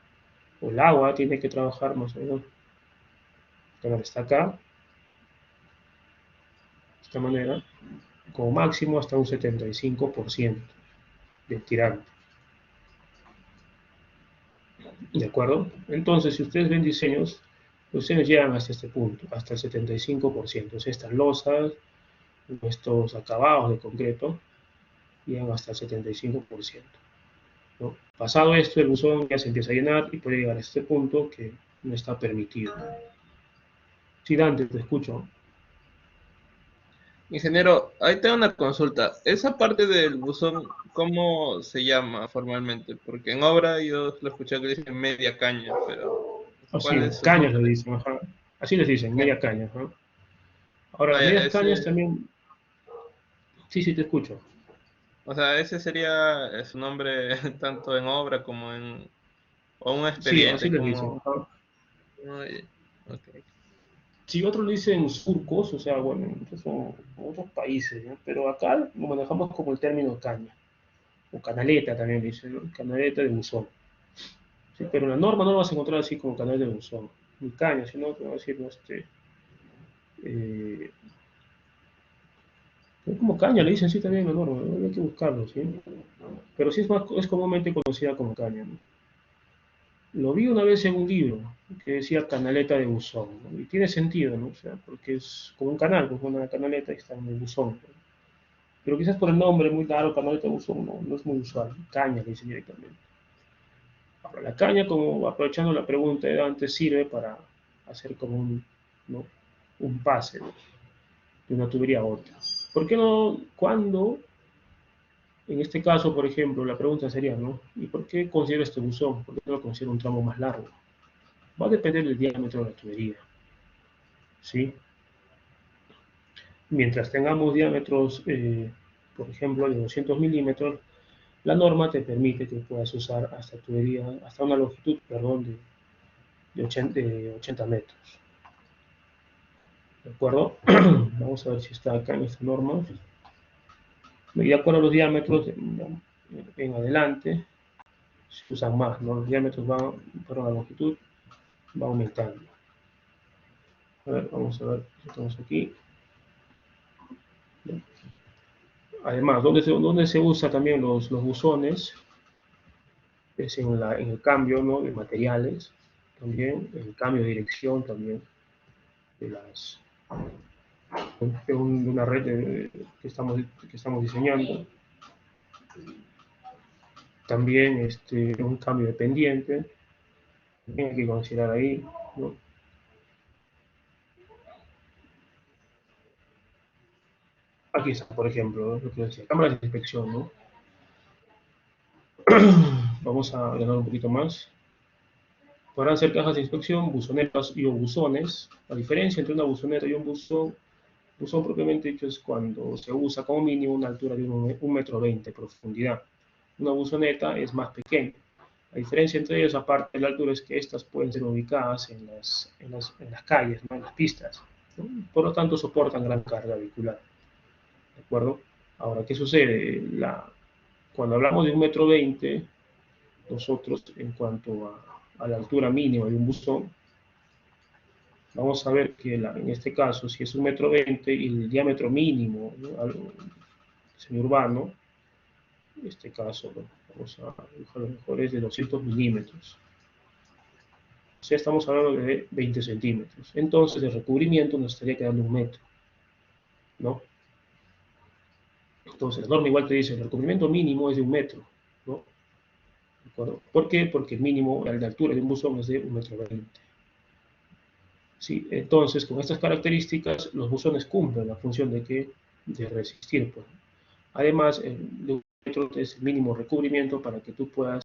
o el agua tiene que trabajar más o menos, está acá, de esta manera, como máximo hasta un 75% del tirante. ¿De acuerdo? Entonces, si ustedes ven diseños, los diseños llegan hasta este punto, hasta el 75%. O sea, estas losas, estos acabados de concreto, llegan hasta el 75%. ¿No? Pasado esto, el buzón ya se empieza a llenar y puede llegar a este punto que no está permitido. Sí, Dante, te escucho.
Ingeniero, ahí tengo una consulta. Esa parte del buzón, ¿cómo se llama formalmente? Porque en obra yo lo escuché que dicen media caña, pero
Así,
¿cuál es su
cañas le
nombre?
dicen, ajá. Así les dicen, media caña. Ajá. Ahora, las
Ah, ya,
medias cañas
ese,
también. Sí, sí, te escucho.
o sea, ese sería su nombre tanto en obra como o un
Sí, así
expediente,
les dicen.
como...
Ajá.
Ay, ok.
Si otros le dicen surcos, o sea, bueno, esos son otros países, ¿no? Pero acá lo manejamos como el término caña, o canaleta también dicen, ¿no? Canaleta de buzón. Sí, pero en la norma no lo vas a encontrar así como canal de buzón, ni caña, sino que va a decir, no, eh, como caña, le dicen sí también en la norma, ¿no? Hay que buscarlo, ¿sí? Pero sí es comúnmente conocida como caña, ¿no? Lo vi una vez en un libro que decía canaleta de buzón, ¿no? Y tiene sentido, ¿no? O sea, porque es como un canal, pues una canaleta y está en el buzón, ¿no? Pero quizás por el nombre muy raro, canaleta de buzón, no es muy usual. Caña, le dicen directamente. Ahora, la caña, como aprovechando la pregunta de antes, sirve para hacer como ¿no?, un pase, ¿no?, de una tubería a otra. ¿Por qué no? Cuando, en este caso, por ejemplo, la pregunta sería, ¿no? ¿Y por qué considero este buzón? ¿Por qué no lo considero un tramo más largo? Va a depender del diámetro de la tubería, ¿sí? Mientras tengamos diámetros, por ejemplo, de 200 milímetros, la norma te permite que puedas usar hasta tubería, hasta una longitud, perdón, de 80 metros. ¿De acuerdo? Vamos a ver si está acá en esta norma. Y de acuerdo a los diámetros, en adelante, se usan más, ¿no? Los diámetros van, perdón, la longitud va aumentando. A ver, vamos a ver si estamos aquí. Además, ¿dónde se usa también los buzones? Es en el cambio, ¿no?, de materiales, también, en el cambio de dirección también de una red que estamos diseñando. También un cambio de pendiente, también hay que considerar ahí, ¿no? Aquí está, por ejemplo, lo que decía, cámaras de inspección, ¿no? Vamos a ganar un poquito más. Podrán ser cajas de inspección, buzonetas y o buzones. La diferencia entre una buzoneta y un buzón propiamente dicho es cuando se usa como mínimo una altura de 1,20 metro de profundidad. Una buzoneta es más pequeña. La diferencia entre ellas, aparte de la altura, es que estas pueden ser ubicadas en las calles, ¿no?, en las pistas, ¿no? Por lo tanto, soportan gran carga vehicular. ¿De acuerdo? Ahora, ¿qué sucede? Cuando hablamos de 1,20 m, nosotros, en cuanto a la altura mínima de un buzón, vamos a ver que en este caso, si es 1,20 m y el diámetro mínimo, ¿no?, semiurbano, en este caso, ¿no?, vamos a dibujarlo mejor, es de 200 milímetros. O sea, estamos hablando de 20 centímetros. Entonces, el recubrimiento nos estaría quedando 1 metro, ¿no? Entonces, la norma igual te dice, el recubrimiento mínimo es de 1 metro, ¿no? ¿De acuerdo? ¿Por qué? Porque el mínimo, la altura de un buzón es de 1,20 m. ¿Sí? Entonces, con estas características, los buzones cumplen la función de resistir, pues. Además, de 1 metro es el mínimo recubrimiento para que tú puedas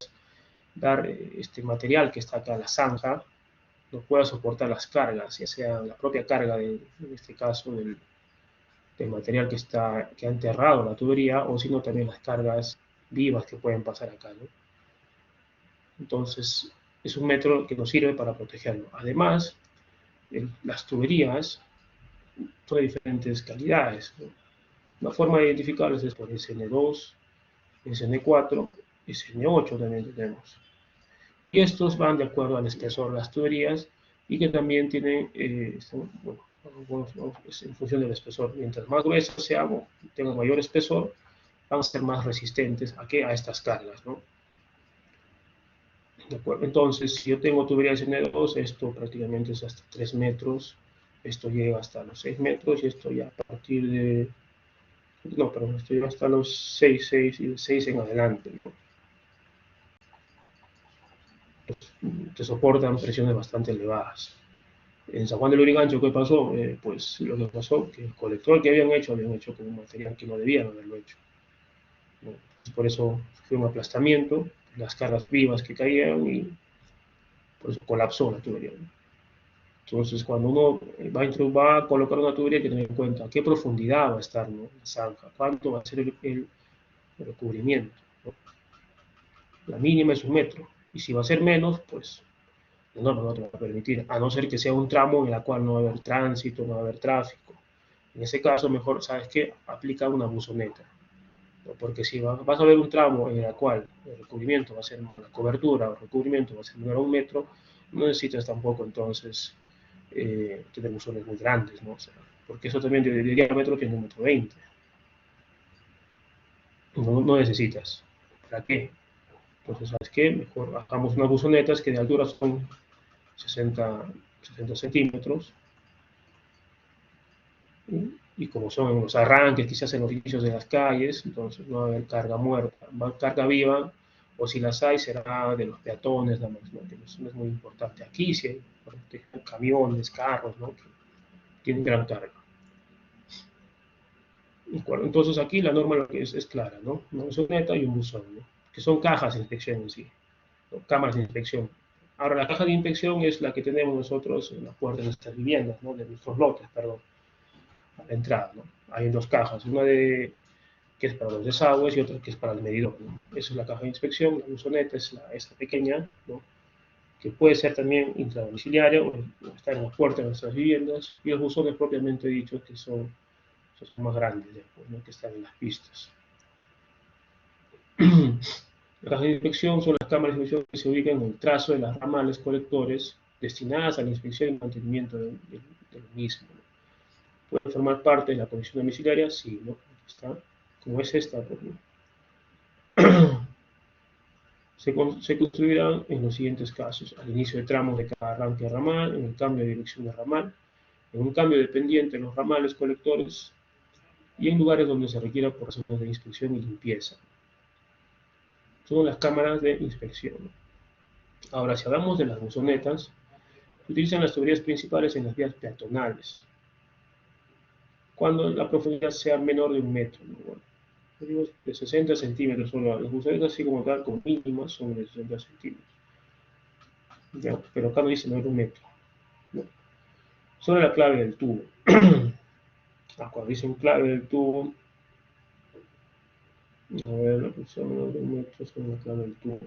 dar este material que está acá, la zanja, no pueda soportar las cargas, ya sea la propia carga, en este caso, del material que ha enterrado la tubería, o sino también las cargas vivas que pueden pasar acá, ¿no? Entonces, es 1 metro que nos sirve para protegerlo. Además, las tuberías son de diferentes calidades, ¿no? Una forma de identificarlos es por SN2, SN4, SN8 también tenemos. Y estos van de acuerdo al espesor de las tuberías y que también tienen, en función del espesor. Mientras más gruesas sean, tengan mayor espesor, van a ser más resistentes a estas cargas, ¿no? ¿De acuerdo? Entonces, si yo tengo tuberías SN2, esto prácticamente es hasta 3 metros, esto llega hasta los 6 metros y esto ya a partir de... No, perdón, esto llega hasta los 6 y de 6 en adelante, ¿no? Que soportan presiones bastante elevadas. En San Juan del Lurigancho, ¿qué pasó? Pues lo que pasó, que el colector que habían hecho con un material que no debían haberlo hecho, ¿no? Por eso fue un aplastamiento, las cargas vivas que caían y por eso colapsó la tubería, ¿no? Entonces, cuando uno va a colocar una tubería, hay que tener en cuenta a qué profundidad va a estar, ¿no?, la zanja, cuánto va a ser el recubrimiento, ¿no? La mínima es 1 metro, y si va a ser menos, pues no te va a permitir, a no ser que sea un tramo en el cual no va a haber tránsito, no va a haber tráfico. En ese caso, mejor, ¿sabes qué?, aplica una buzoneta, ¿no? Porque si vas a ver un tramo en el cual el recubrimiento va a ser, la cobertura o el recubrimiento va a ser menor a 1 metro, no necesitas tampoco entonces tener buzones muy grandes, ¿no? O sea, porque eso también de diámetro tiene 1,20 m. No necesitas. ¿Para qué? Entonces, ¿sabes qué? Mejor hagamos unas buzonetas que de altura son 60 centímetros, y como son en los arranques, quizás en los inicios de las calles, entonces no va a haber carga muerta, va a haber carga viva, o si las hay, será de los peatones, nada más, ¿no? Eso es muy importante. Aquí sí hay camiones, carros, ¿no?, que tienen gran carga. Entonces aquí la norma lo que es clara, ¿no? Una buzoneta y un buzón, ¿no?, que son cajas de inspección en sí, ¿no?, cámaras de inspección. Ahora, la caja de inspección es la que tenemos nosotros en la puerta de nuestras viviendas, ¿no?, de nuestros lotes, perdón. a la entrada, ¿no? Hay dos cajas, una que es para los desagües y otra que es para el medidor, ¿no? Esa es la caja de inspección, la buzoneta es esta pequeña, ¿no? Que puede ser también intradomiciliaria o está en la puerta de nuestras viviendas, y los buzones propiamente dichos que son más grandes, después, ¿no? Que están en las pistas. La caja de inspección son las cámaras de inspección que se ubican en el trazo de las ramales colectores destinadas a la inspección y mantenimiento del mismo, ¿no? ¿Puede formar parte de la conexión domiciliaria? Sí, ¿no? Está, como es esta, pues, ¿no? Se construirán en los siguientes casos: al inicio de tramos de cada arranque de ramal, en el cambio de dirección de ramal, en un cambio de pendiente en los ramales colectores y en lugares donde se requiera por razones de inspección y limpieza. Son las cámaras de inspección. Ahora, si hablamos de las buzonetas, se utilizan las tuberías principales en las vías peatonales, cuando la profundidad sea menor de 1 metro, ¿no? Bueno, yo digo de 60 centímetros, son las buzonetas, así como tal, como mínimas, son de 60 centímetros. ¿Ya? Pero acá no dice menor de 1 metro, ¿no? Sobre la clave del tubo. Cuando dicen clave del tubo, a ver, la posición menor de 1 metro sobre la clave del tubo.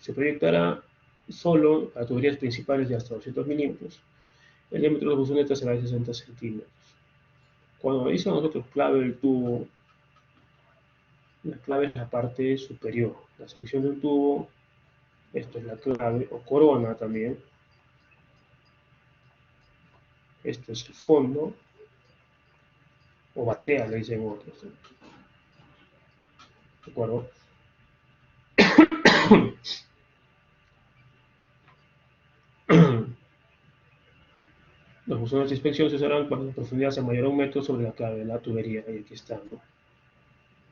Se proyectará solo a tuberías principales de hasta 200 milímetros. El diámetro de la buzoneta será de 60 centímetros. Cuando dicen nosotros clave del tubo, la clave es la parte superior. La sección del tubo, esto es la clave, o corona también. Esto es el fondo, o batea, le dicen otros. ¿De acuerdo? Los buzones de inspección se usarán cuando la profundidad sea mayor a 1 metro sobre la clave de la tubería. Y aquí están, ¿no?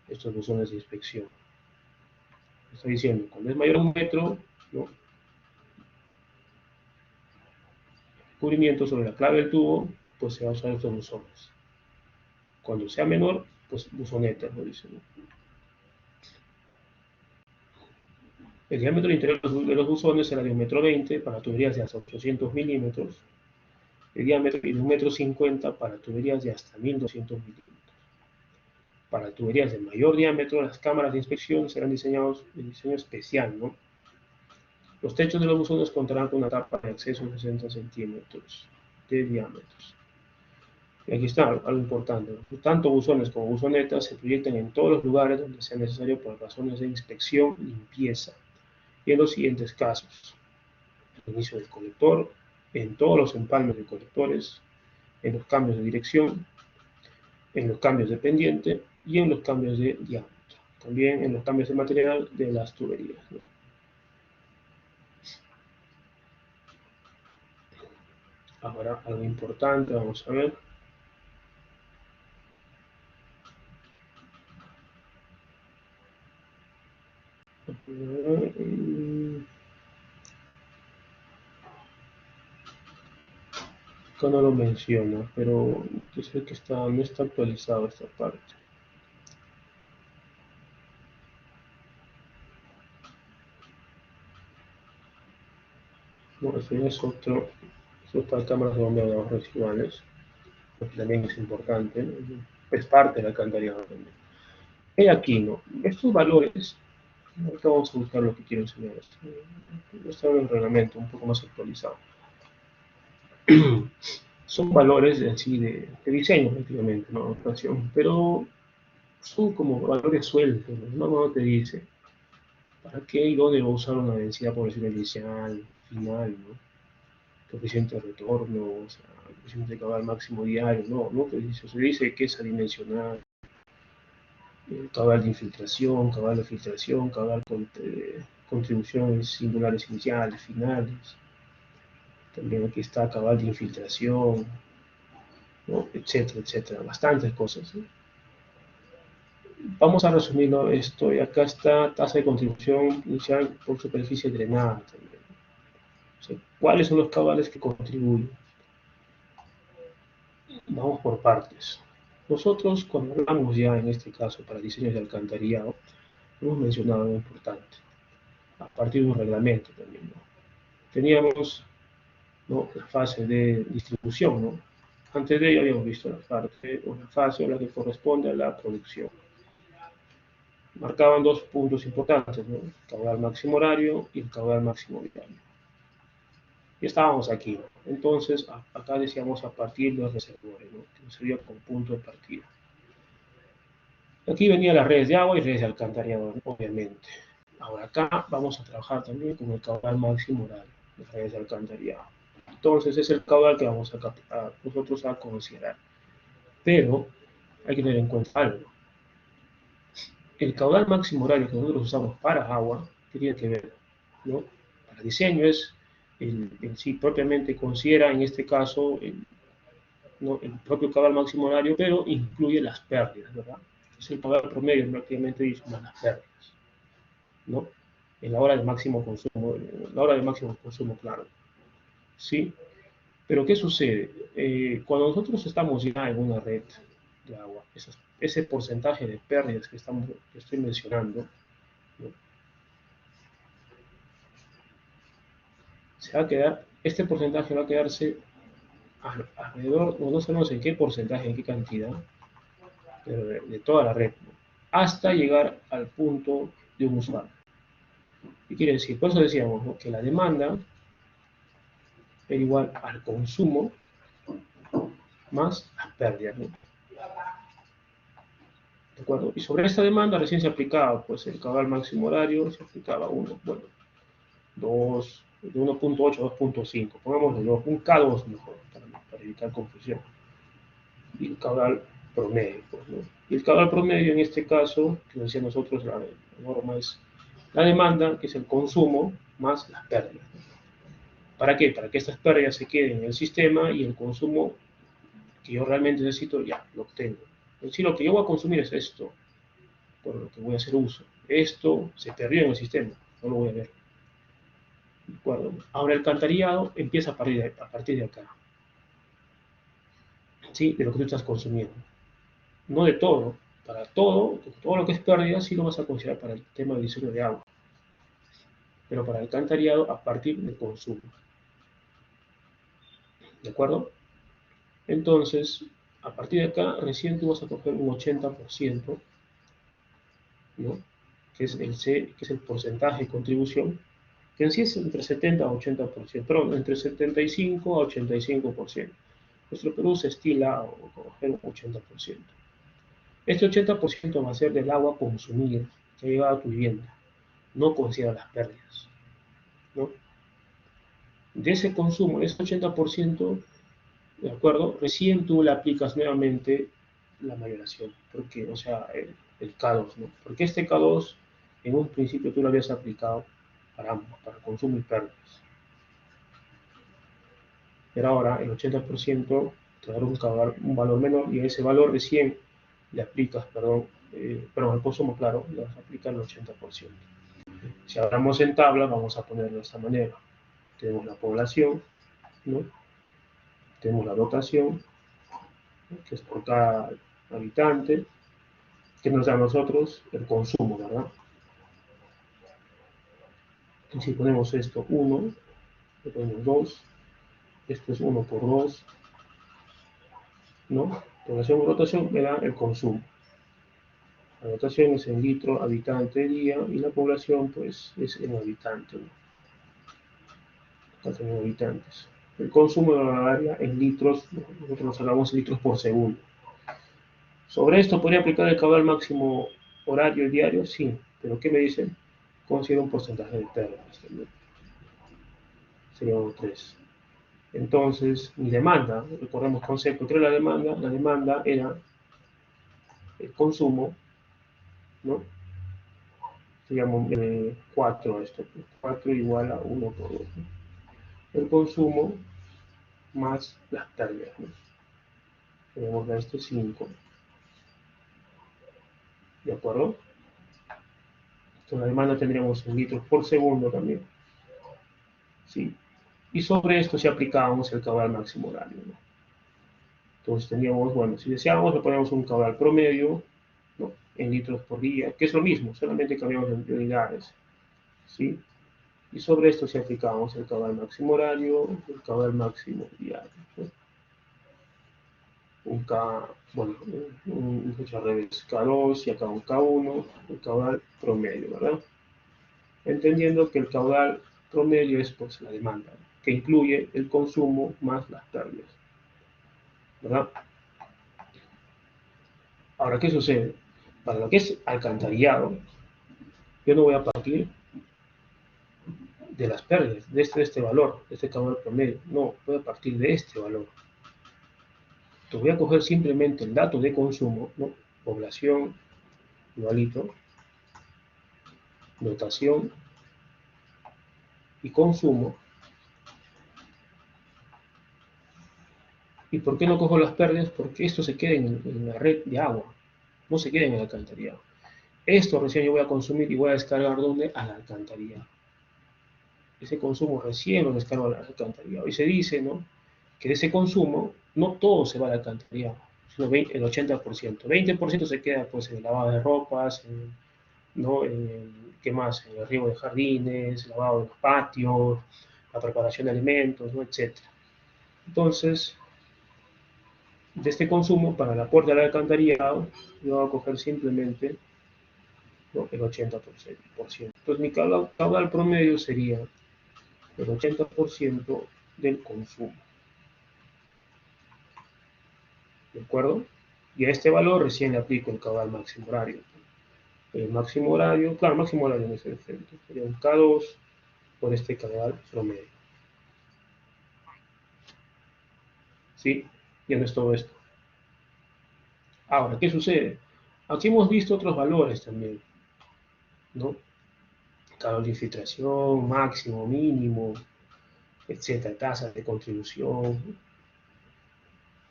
Estos buzones de inspección. Estoy diciendo, cuando es mayor a 1 metro, ¿no? Cubrimiento sobre la clave del tubo, pues se va a usar estos buzones. Cuando sea menor, pues buzonetas, lo dicen, ¿no? El diámetro interior de los buzones será de 1,20 m para tuberías de hasta 800 milímetros. El diámetro y de 1,50 m para tuberías de hasta 1.200 milímetros. Para tuberías de mayor diámetro, las cámaras de inspección serán diseñadas de diseño especial, ¿no? Los techos de los buzones contarán con una tapa de acceso de 60 centímetros de diámetros. Y aquí está algo importante. Tanto buzones como buzonetas se proyectan en todos los lugares donde sea necesario por razones de inspección y limpieza. Y en los siguientes casos: al inicio del colector, en todos los empalmes de colectores, en los cambios de dirección, en los cambios de pendiente y en los cambios de diámetro. También en los cambios de material de las tuberías, ¿no? Ahora, algo importante, vamos a ver. Acá no lo menciona, pero yo sé que no está actualizado esta parte. Bueno, eso ya es otro. Eso está cámaras de bombeo de aguas residuales, porque también es importante, ¿no? Es parte del alcantarillado también. Y aquí, ¿no? Estos valores, ahorita vamos a buscar lo que quiero enseñar. Está en el reglamento, un poco más actualizado. Son valores de diseño, prácticamente, ¿no? Pero son como valores sueltos, ¿no? No te dice para qué y dónde va a usar una densidad poblacional inicial, final, ¿no? Coeficiente de retorno, o sea, coeficiente de cabal máximo diario, no te dice. Se dice que es adimensional, cabal de infiltración, cabal de filtración, cabal contribuciones singulares iniciales, finales. También aquí está cabal de infiltración, ¿no? Etcétera, etcétera. Bastantes cosas, ¿no? Vamos a resumirlo esto. Y acá está tasa de contribución inicial por superficie drenada también. O sea, ¿cuáles son los cabales que contribuyen? Vamos por partes. Nosotros, cuando hablamos ya en este caso para diseños de alcantarillado, hemos mencionado algo importante, a partir de un reglamento también, ¿no? Teníamos, ¿no?, la fase de distribución, ¿no? Antes de ello habíamos visto la parte o la fase a la que corresponde a la producción. Marcaban dos puntos importantes, ¿no? El caudal máximo horario y el caudal máximo diario. Y estábamos aquí. Entonces, acá decíamos a partir de los reservorios, ¿no? Que sería con punto de partida. Aquí venían las redes de agua y redes de alcantarillado, obviamente. Ahora acá vamos a trabajar también con el caudal máximo horario, las redes de alcantarillado. Entonces, es el caudal que vamos nosotros a considerar. Pero hay que tener en cuenta algo. El caudal máximo horario que nosotros usamos para agua, ¿qué tiene que ver? ¿No? Para diseño es en sí propiamente considera en este caso ¿no? el propio caudal máximo horario, pero incluye las pérdidas, ¿verdad? Es el caudal promedio prácticamente dice más las pérdidas, ¿no? En la hora de máximo consumo, claro. ¿Sí? Pero ¿qué sucede? Cuando nosotros estamos ya en una red de agua, ese porcentaje de pérdidas que estoy mencionando, ¿no? Se va a quedar, este porcentaje va a quedarse alrededor, no sabemos en qué porcentaje, en qué cantidad, pero de toda la red, ¿no? Hasta llegar al punto de un usuario. ¿Qué quiere decir? Por eso decíamos, ¿no? Que la demanda era igual al consumo más las pérdidas, ¿no? ¿De acuerdo? Y sobre esta demanda recién se aplicaba pues, el caudal máximo horario, se aplicaba 2, de 1.8 a 2.5, pongámosle un K2 mejor, para evitar confusión. Y el caudal promedio, pues, ¿no? Y el caudal promedio en este caso, que decía nosotros, la norma es la demanda, que es el consumo, más las pérdidas, ¿no? ¿Para qué? Para que estas pérdidas se queden en el sistema y el consumo que yo realmente necesito, ya, lo obtengo. Es decir, lo que yo voy a consumir es esto, por lo que voy a hacer uso. Esto se perdió en el sistema, no lo voy a ver. ¿De acuerdo? Ahora el alcantarillado empieza a partir de acá. ¿Sí? De lo que tú estás consumiendo. No de todo. Para todo lo que es pérdida sí lo vas a considerar para el tema de diseño de agua. Pero para el alcantarillado a partir del consumo. ¿De acuerdo? Entonces, a partir de acá, recién tú vas a coger un 80%, ¿no? Que es el porcentaje de contribución, que en sí es entre 70 a 80%, perdón, entre 75 a 85%. Nuestro Perú se estila a coger un 80%. Este 80% va a ser del agua consumida que ha llegado a tu vivienda, no considera las pérdidas, ¿no? De ese consumo, ese 80%, ¿de acuerdo? Recién tú le aplicas nuevamente la mayoración, porque, o sea, el K2, ¿no? Porque este K2, en un principio tú lo habías aplicado para ambos, para consumo y pérdidas. Pero ahora el 80% te dará un valor menor y a ese valor recién le aplicas, al consumo, claro, le vas a aplicar el 80%. Si hablamos en tabla, vamos a ponerlo de esta manera. Tenemos la población, ¿no? Tenemos la dotación, ¿no? Que es por cada habitante, que nos da a nosotros el consumo, ¿verdad? Y si ponemos esto 1, le ponemos 2, esto es 1 por 2, ¿no? Población por dotación me da el consumo. La dotación es en litro habitante día y la población pues es en habitante, ¿no? Acá tenemos habitantes. El consumo de la área en litros, nosotros hablamos en litros por segundo. Sobre esto podría aplicar el caudal máximo horario y diario, sí, pero ¿qué me dicen? Considera un porcentaje de pérdidas también. Sería un 3. Entonces, mi demanda, recordemos concepto, ¿qué era la demanda? La demanda era el consumo, ¿no? Se llama 4 esto, 4 igual a 1 por 2, ¿no? El consumo más las pérdidas, ¿no? Tenemos esto 5. ¿De acuerdo? Entonces, la demanda tendríamos en litros por segundo también. ¿Sí? Y sobre esto si aplicábamos el caudal máximo horario, ¿no? Entonces teníamos, bueno, si deseábamos le ponemos un caudal promedio, ¿no? En litros por día, que es lo mismo, solamente cambiamos de unidades, ¿sí? Y sobre esto si aplicábamos el caudal máximo horario, el caudal máximo diario, ¿no? un K, bueno, al revés, K2 y acá un K1, el caudal promedio, ¿verdad? Entendiendo que el caudal promedio es pues la demanda, que incluye el consumo más las pérdidas, ¿verdad? Ahora, ¿qué sucede? Para lo que es alcantarillado, yo no voy a partir de las pérdidas, de este valor, de este caudal promedio, no, voy a partir de este valor. Entonces voy a coger simplemente el dato de consumo, ¿no? Población, igualito, dotación y consumo. ¿Y por qué no cojo las pérdidas? Porque esto se queda en la red de agua, no se queda en el alcantarillado. Esto recién yo voy a consumir y voy a descargar ¿dónde? Al alcantarillado. Ese consumo recién lo descargo al alcantarillado. Y se dice, ¿no? Que de ese consumo no todo se va al alcantarillado, sino el 80%. 20% se queda pues en el lavado de ropas, ¿no? ¿Qué más? En el riego de jardines, el lavado de los patios, la preparación de alimentos, ¿no? Etcétera. Entonces, de este consumo para el aporte al alcantarillado, yo voy a coger simplemente, ¿no? El 80%. Entonces, mi caudal promedio sería el 80% del consumo. ¿De acuerdo? Y a este valor recién le aplico el caudal máximo horario. El máximo horario, claro, máximo horario no es el efecto, sería un K2 por este caudal promedio. ¿Sí? Ya no es todo esto. Ahora, ¿qué sucede? Aquí hemos visto otros valores también, ¿no? Caudal de infiltración, máximo, mínimo, etcétera, tasas de contribución.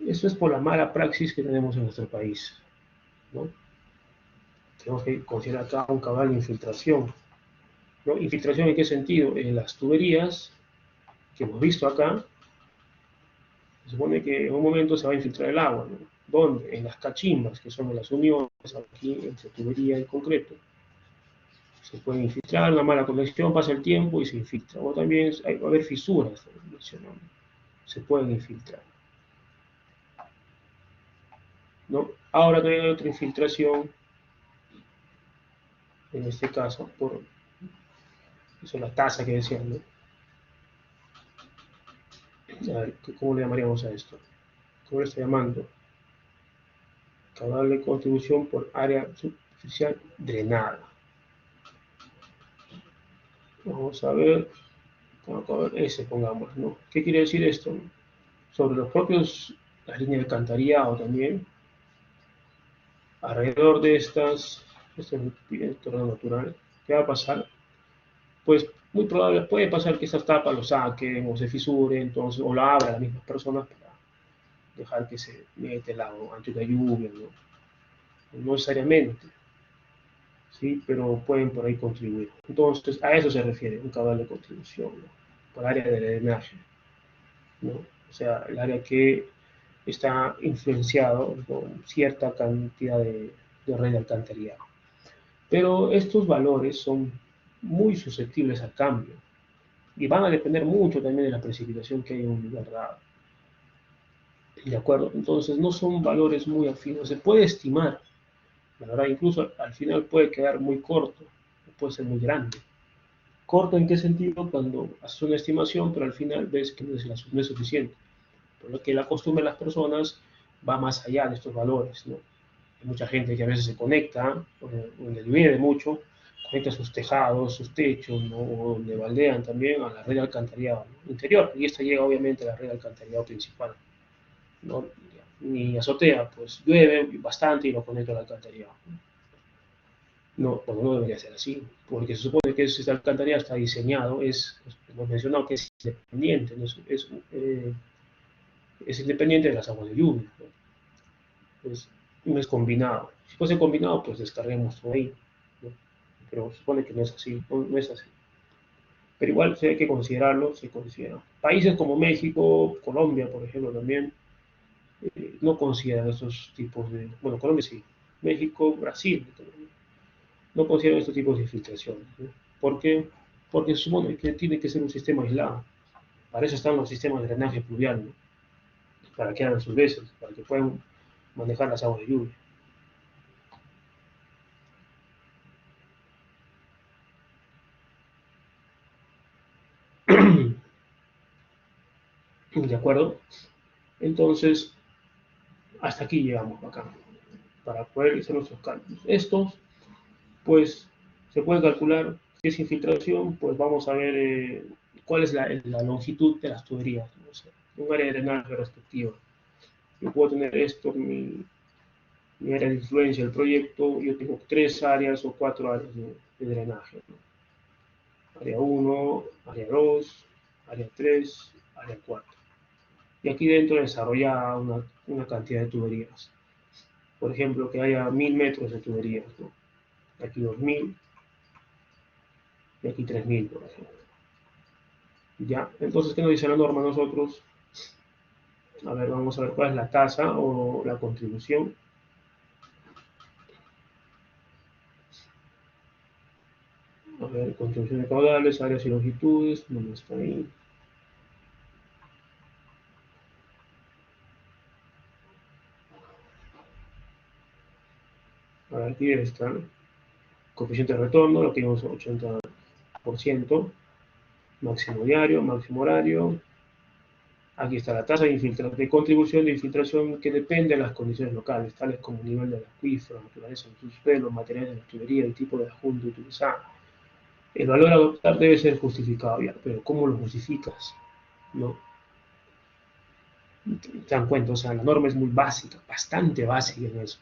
Eso es por la mala praxis que tenemos en nuestro país, ¿no? Tenemos que considerar acá un caudal de infiltración, ¿no? ¿Infiltración en qué sentido? En las tuberías que hemos visto acá, se supone que en un momento se va a infiltrar el agua, ¿no? ¿Dónde? En las cachimbas, que son las uniones aquí entre tubería y concreto. Se puede infiltrar, una mala conexión, pasa el tiempo y se infiltra. O también va a haber fisuras, se pueden infiltrar, ¿no? Ahora también hay otra infiltración, en este caso, por eso, la tasa que decían, ¿no? A ver, ¿cómo le llamaríamos a esto? ¿Cómo le está llamando? Caudal de contribución por área superficial drenada. Vamos a ver ese, pongamos, ¿no? ¿Qué quiere decir esto? Sobre los propios, las líneas de alcantarillado también, alrededor de estas, este es el terreno natural, ¿qué va a pasar? Pues muy probable, puede pasar que estas tapas lo saquen o se fisuren, entonces, o la abran las mismas personas para dejar que se mete el agua antes de la lluvia, ¿no? No necesariamente, ¿sí? Pero pueden por ahí contribuir. Entonces, a eso se refiere un caudal de contribución, ¿no? Por área de drenaje, ¿no? O sea, el área que está influenciado con cierta cantidad de red de alcantarillado. Pero estos valores son muy susceptibles al cambio y van a depender mucho también de la precipitación que hay en un lugar dado. ¿De acuerdo? Entonces no son valores muy afines. Se puede estimar, la verdad, incluso al final puede quedar muy corto, puede ser muy grande. ¿Corto en qué sentido? Cuando haces una estimación, pero al final ves que no es suficiente. Por lo que la costumbre de las personas va más allá de estos valores, ¿no? Hay mucha gente que a veces se conecta, donde llueve mucho, conecta sus tejados, sus techos, ¿no? O le baldean también a la red de alcantarillado, ¿no? Interior, y esta llega obviamente a la red de alcantarillado principal, ¿no? Mi azotea, pues llueve bastante y lo conecto al alcantarillado. No, pues no debería ser así, porque se supone que esta alcantarillado está diseñado, hemos mencionado que es independiente, ¿no? Es independiente de las aguas de lluvia, ¿no? Pues no es combinado. Si fuese combinado, pues descarguemos todo ahí, ¿no? Pero se supone que no es así, no es así. Pero igual si hay que considerarlo, se considera. Países como México, Colombia, por ejemplo, también no consideran estos tipos de... Bueno, Colombia sí, México, Brasil, no consideran estos tipos de infiltraciones, ¿no? ¿Por qué? Porque se supone que tiene que ser un sistema aislado. Para eso están los sistemas de drenaje pluvial, ¿no? para que hagan sus veces, para que puedan manejar las aguas de lluvia. ¿De acuerdo? Entonces, hasta aquí llegamos acá, para poder hacer nuestros cálculos. Estos, pues, se puede calcular si es infiltración, pues vamos a ver cuál es la longitud de las tuberías, ¿no? O sea, un área de drenaje respectiva. Yo puedo tener esto, mi área de influencia del proyecto, yo tengo 3 áreas o 4 áreas de drenaje, ¿no? Área 1, área 2, área 3, área 4. Y aquí dentro desarrolla una cantidad de tuberías. Por ejemplo, que haya 1000 metros de tuberías, ¿no? Aquí 2000 y aquí 3000, por ejemplo. Ya, entonces, ¿qué nos dice la norma a nosotros? A ver, vamos a ver cuál es la tasa o la contribución. A ver, contribución de caudales, áreas y longitudes, ¿dónde está ahí? A ver, aquí está, ¿no? Coeficiente de retorno, lo que vimos 80%, máximo diario, máximo horario. Aquí está la tasa de contribución de infiltración que depende de las condiciones locales, tales como el nivel del acuífero, naturaleza del subsuelo, materiales de la tubería, el tipo de adjunto utilizado. El valor a adoptar debe ser justificado, ya, pero ¿cómo lo justificas? ¿No? ¿Te dan cuenta? O sea, la norma es muy básica, bastante básica en eso.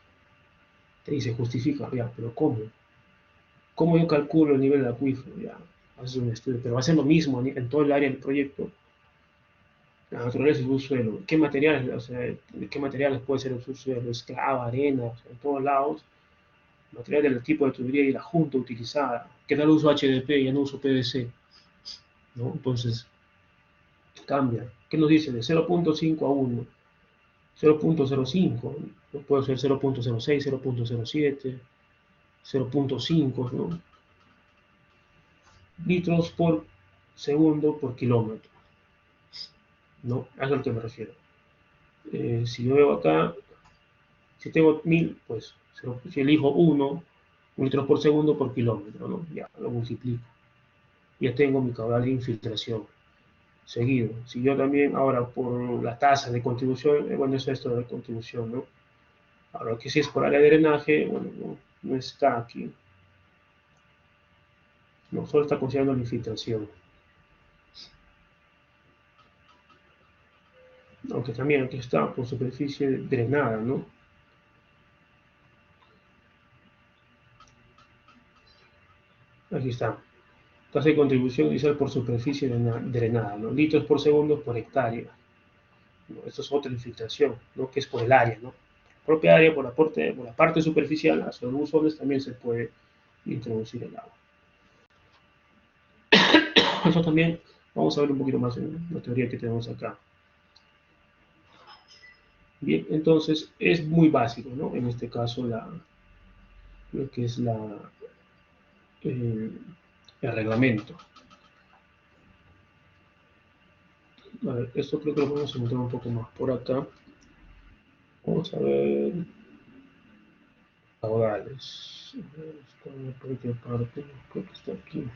Te dice justifica, ya, pero ¿cómo? ¿Cómo yo calculo el nivel del acuífero? Ya, haces un estudio, pero va a ser lo mismo en todo el área del proyecto. La naturaleza del subsuelo, ¿qué materiales, o sea, qué materiales puede ser el subsuelo? Esclava, arena, o sea, en todos lados, material del tipo de tubería y la junta utilizada, que da el uso HDP, ya no uso PVC, ¿no? Entonces, cambia. ¿Qué nos dice? De 0.5 a 1, 0.05, ¿no? Puede ser 0.06, 0.07, 0.5, ¿no? Litros por segundo por kilómetro, ¿no? A eso es a lo que me refiero. Si yo veo acá, si tengo 1000, pues si elijo 1 litros por segundo por kilómetro, ¿no? Ya lo multiplico. Ya tengo mi caudal de infiltración seguido. Si yo también, ahora por la tasa de contribución, bueno, eso es esto de contribución, ¿no? Ahora que si es por área de drenaje, bueno, no está aquí. No, solo está considerando la infiltración. Aunque también aquí está por superficie drenada, ¿no? Aquí está. Tasa de contribución inicial por superficie drenada, ¿no? Litros por segundo por hectárea. ¿No? Esto es otra infiltración, ¿no? Que es por el área, ¿no? La propia área, por la parte superficial, hacia los buzones también se puede introducir el agua. Eso también vamos a ver un poquito más en la teoría que tenemos acá. Bien, entonces es muy básico, ¿no? En este caso lo que es el reglamento. A ver, esto creo que lo vamos a encontrar un poco más por acá. Vamos a ver caudales. ¿Por qué parte? Creo que está aquí.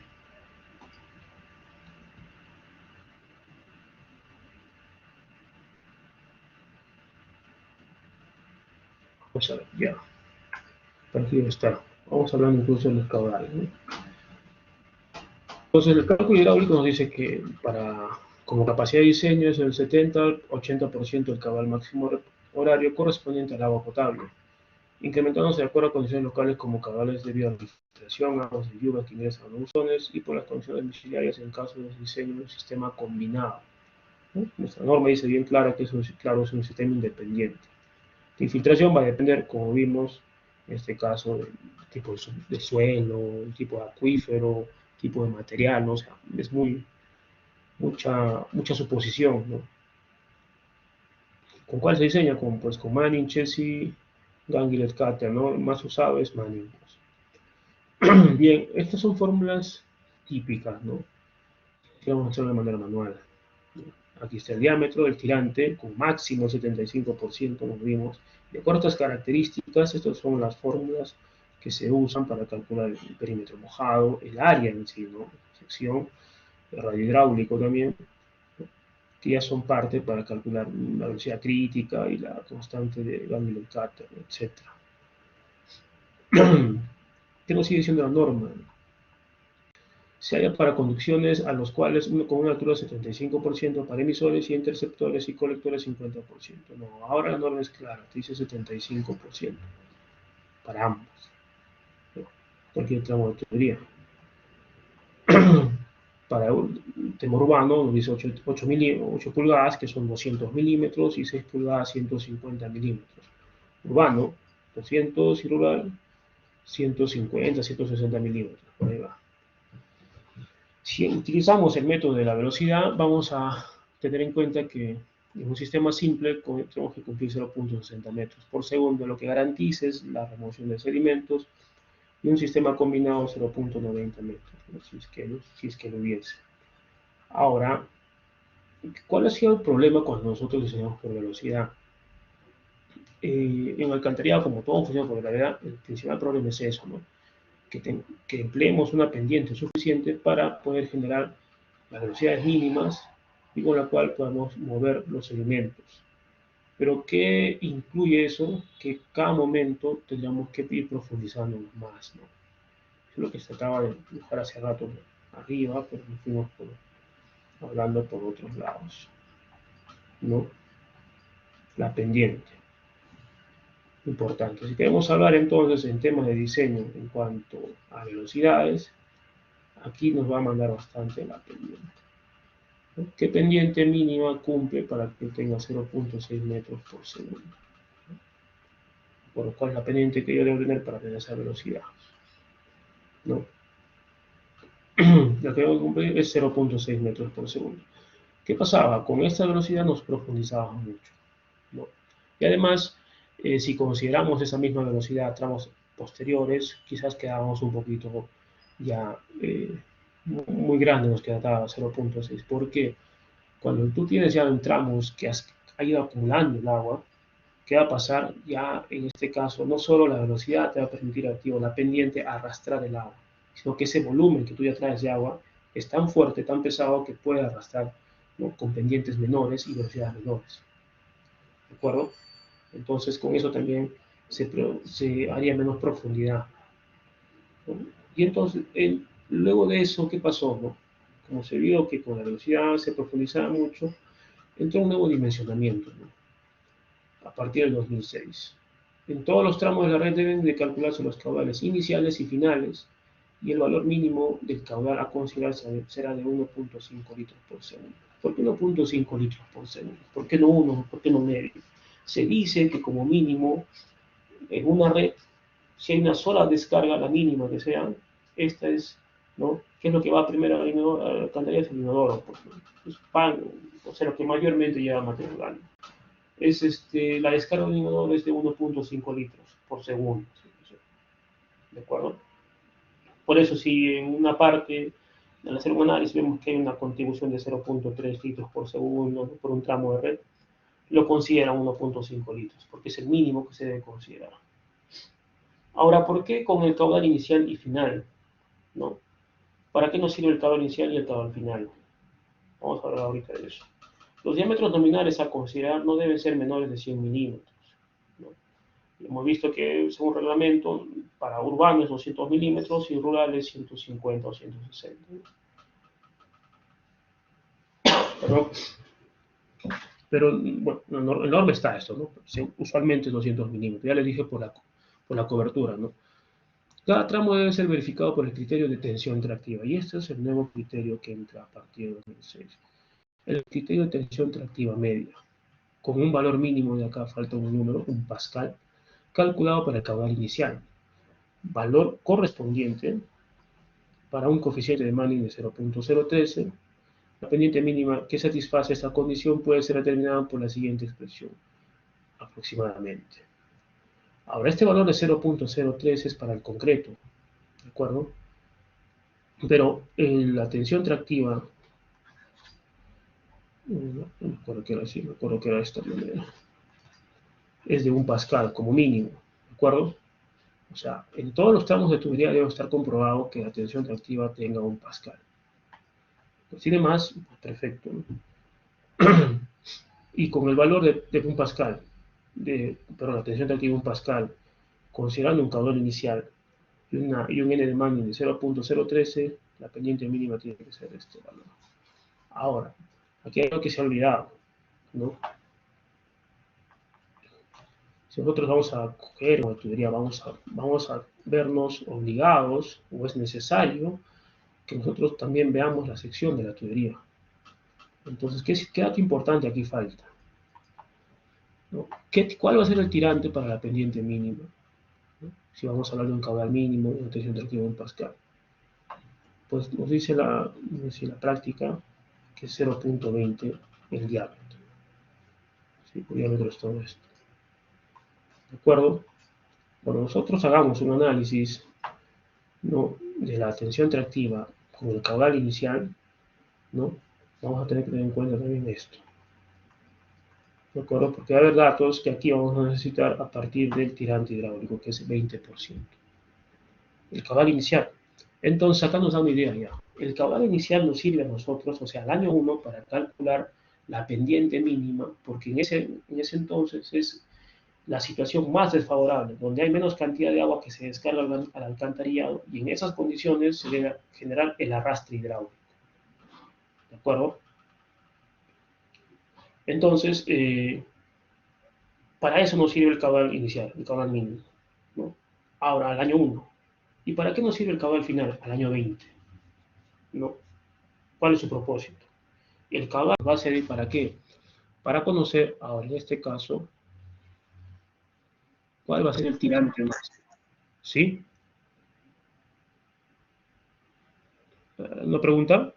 Vamos a ver, ya. Aquí está. Vamos a hablar incluso de los caudales, ¿no? Entonces, el cálculo hidráulico nos dice que como capacidad de diseño es el 70-80% del caudal máximo horario correspondiente al agua potable, incrementándose de acuerdo a condiciones locales como caudales debido a la infiltración, aguas de lluvia que ingresan a los buzones y por las condiciones domiciliarias en caso de diseño de un sistema combinado, ¿no? Nuestra norma dice bien clara que es un sistema independiente. La infiltración va a depender, como vimos, en este caso, del tipo de suelo, el tipo de acuífero, tipo de material, ¿no? O sea, es mucha suposición, ¿no? ¿Con cuál se diseña? Pues con Manning, Chelsea, Ganglet, Cater, ¿no? El más usado es Manning. Pues. Bien, estas son fórmulas típicas, ¿no? Que vamos a hacer de manera manual. Aquí está el diámetro del tirante con máximo 75%, nos vimos. De acuerdo a estas características, estas son las fórmulas que se usan para calcular el perímetro mojado, el área en sí, ¿no? Sección, el radio hidráulico también, ¿no? Que ya son parte para calcular la velocidad crítica y la constante de Gangler-Carter, etc. ¿Qué nos sigue diciendo la norma? Se halla para conducciones a los cuales con una altura de 75% para emisores y interceptores y colectores 50%. No, ahora la norma es clara, te dice 75% para ambos. ¿No? Cualquier tramo de tubería. Para el tema urbano nos dice 8 pulgadas, que son 200 milímetros, y 6 pulgadas, 150 milímetros. Urbano, 200, y rural, 150, 160 milímetros. Por ahí va. Si utilizamos el método de la velocidad, vamos a tener en cuenta que en un sistema simple tenemos que cumplir 0.60 metros por segundo, lo que garantiza es la remoción de sedimentos, y un sistema combinado 0.90 metros, ¿no? si es que lo hubiese. Ahora, ¿cuál ha sido el problema cuando nosotros diseñamos por velocidad? En alcantarillado, como todo funciona por gravedad, el principal problema es eso, ¿no? Que empleemos una pendiente suficiente para poder generar las velocidades mínimas y con la cual podamos mover los sedimentos. Pero ¿qué incluye eso? Que cada momento tendríamos que ir profundizando más, ¿no? Eso es lo que se trataba de dejar hace rato arriba, pero nos fuimos hablando por otros lados, ¿no? La pendiente. Importante. Si queremos hablar entonces en temas de diseño en cuanto a velocidades, aquí nos va a mandar bastante la pendiente, ¿no? ¿Qué pendiente mínima cumple para que tenga 0.6 metros por segundo? ¿No? Por lo cual la pendiente que yo debo tener para tener esa velocidad, ¿no? La que debo cumplir es 0.6 metros por segundo. ¿Qué pasaba? Con esta velocidad nos profundizábamos mucho, ¿no? Y además, si consideramos esa misma velocidad a tramos posteriores, quizás quedábamos un poquito ya muy grande, nos quedaba 0.6. ¿Por qué? Cuando tú tienes ya en tramos que ha ido acumulando el agua, ¿qué va a pasar? Ya en este caso, no solo la velocidad te va a permitir activo la pendiente a arrastrar el agua, sino que ese volumen que tú ya traes de agua es tan fuerte, tan pesado, que puede arrastrar, ¿no? Con pendientes menores y velocidades menores. ¿De acuerdo? Entonces, con eso también se haría menos profundidad, ¿no? Y entonces, luego de eso, ¿qué pasó, no? Como se vio que con la velocidad se profundizaba mucho, entró un nuevo dimensionamiento, ¿no? A partir del 2006. En todos los tramos de la red deben de calcularse los caudales iniciales y finales, y el valor mínimo del caudal a considerar será de 1.5 litros por segundo. ¿Por qué 1.5 litros por segundo? ¿Por qué no 1? ¿Por qué no medio? Se dice que como mínimo en una red, si hay una sola descarga, la mínima que sea, esta es, ¿no? ¿Qué es lo que va primero a la alcantarilla? Es el inodoro, pues, pan, o sea, lo que mayormente lleva material orgánico. La descarga del inodoro es de 1.5 litros por segundo, ¿de acuerdo? Por eso, si en una parte, al hacer un análisis, vemos que hay una contribución de 0.3 litros por segundo, ¿no? Por un tramo de red, lo consideran 1.5 litros, porque es el mínimo que se debe considerar. Ahora, ¿por qué con el caudal inicial y final, ¿no? ¿Para qué nos sirve el caudal inicial y el caudal final? Vamos a hablar ahorita de eso. Los diámetros nominales a considerar no deben ser menores de 100 milímetros, ¿no? Hemos visto que, según reglamento, para urbanos 200 milímetros y rurales 150 o 160. Pero bueno, en la norma está esto, ¿no? Usualmente es 200 milímetros. Ya les dije por la cobertura, ¿no? Cada tramo debe ser verificado por el criterio de tensión tractiva. Y este es el nuevo criterio que entra a partir de 2006. El criterio de tensión tractiva media, con un valor mínimo, de acá falta un número, un pascal, calculado para el caudal inicial. Valor correspondiente para un coeficiente de Manning de 0.013. La pendiente mínima que satisface esta condición puede ser determinada por la siguiente expresión, aproximadamente. Ahora, este valor de 0.03 es para el concreto, ¿de acuerdo? Pero la tensión tractiva No me acuerdo que era así, me acuerdo que era de esta manera. Es de 1 pascal como mínimo, ¿de acuerdo? O sea, en todos los tramos de tubería debe estar comprobado que la tensión reactiva tenga 1 pascal. Pues tiene más, pues perfecto, ¿no? Y con el valor de 1 pascal, perdón, la tensión reactiva 1 pascal, considerando un caudal inicial y un n de Manning de 0.013, la pendiente mínima tiene que ser este valor. Ahora, aquí hay algo que se ha olvidado, ¿no? Si nosotros vamos a coger una tubería, vamos a vernos obligados, o es necesario, que nosotros también veamos la sección de la tubería. Entonces, ¿qué dato importante aquí falta? ¿No? ¿Cuál va a ser el tirante para la pendiente mínima? ¿No? Si vamos a hablar de un caudal mínimo, una tensión reactiva de 1 pascal. Pues nos dice la práctica que es 0.20 el diámetro. ¿Sí? El diámetro es todo esto. ¿De acuerdo? Cuando nosotros hagamos un análisis, ¿no?, de la tensión tractiva con el caudal inicial, ¿no?, vamos a tener que tener en cuenta también esto. ¿De acuerdo? Porque va a haber datos que aquí vamos a necesitar a partir del tirante hidráulico, que es 20%. El caudal inicial. Entonces, acá nos da una idea ya. El caudal inicial nos sirve a nosotros, o sea, al año 1, para calcular la pendiente mínima, porque en ese entonces es la situación más desfavorable, donde hay menos cantidad de agua que se descarga al alcantarillado, y en esas condiciones se debe generar el arrastre hidráulico. ¿De acuerdo? Entonces, para eso nos sirve el caudal inicial, el caudal mínimo, ¿no? Ahora, al año 1. ¿Y para qué nos sirve el caudal final? Al año 20. ¿No? ¿Cuál es su propósito? El caudal va a servir para qué? Para conocer, ahora en este caso, cuál va a ser el tirante máximo. ¿Sí? ¿No pregunta?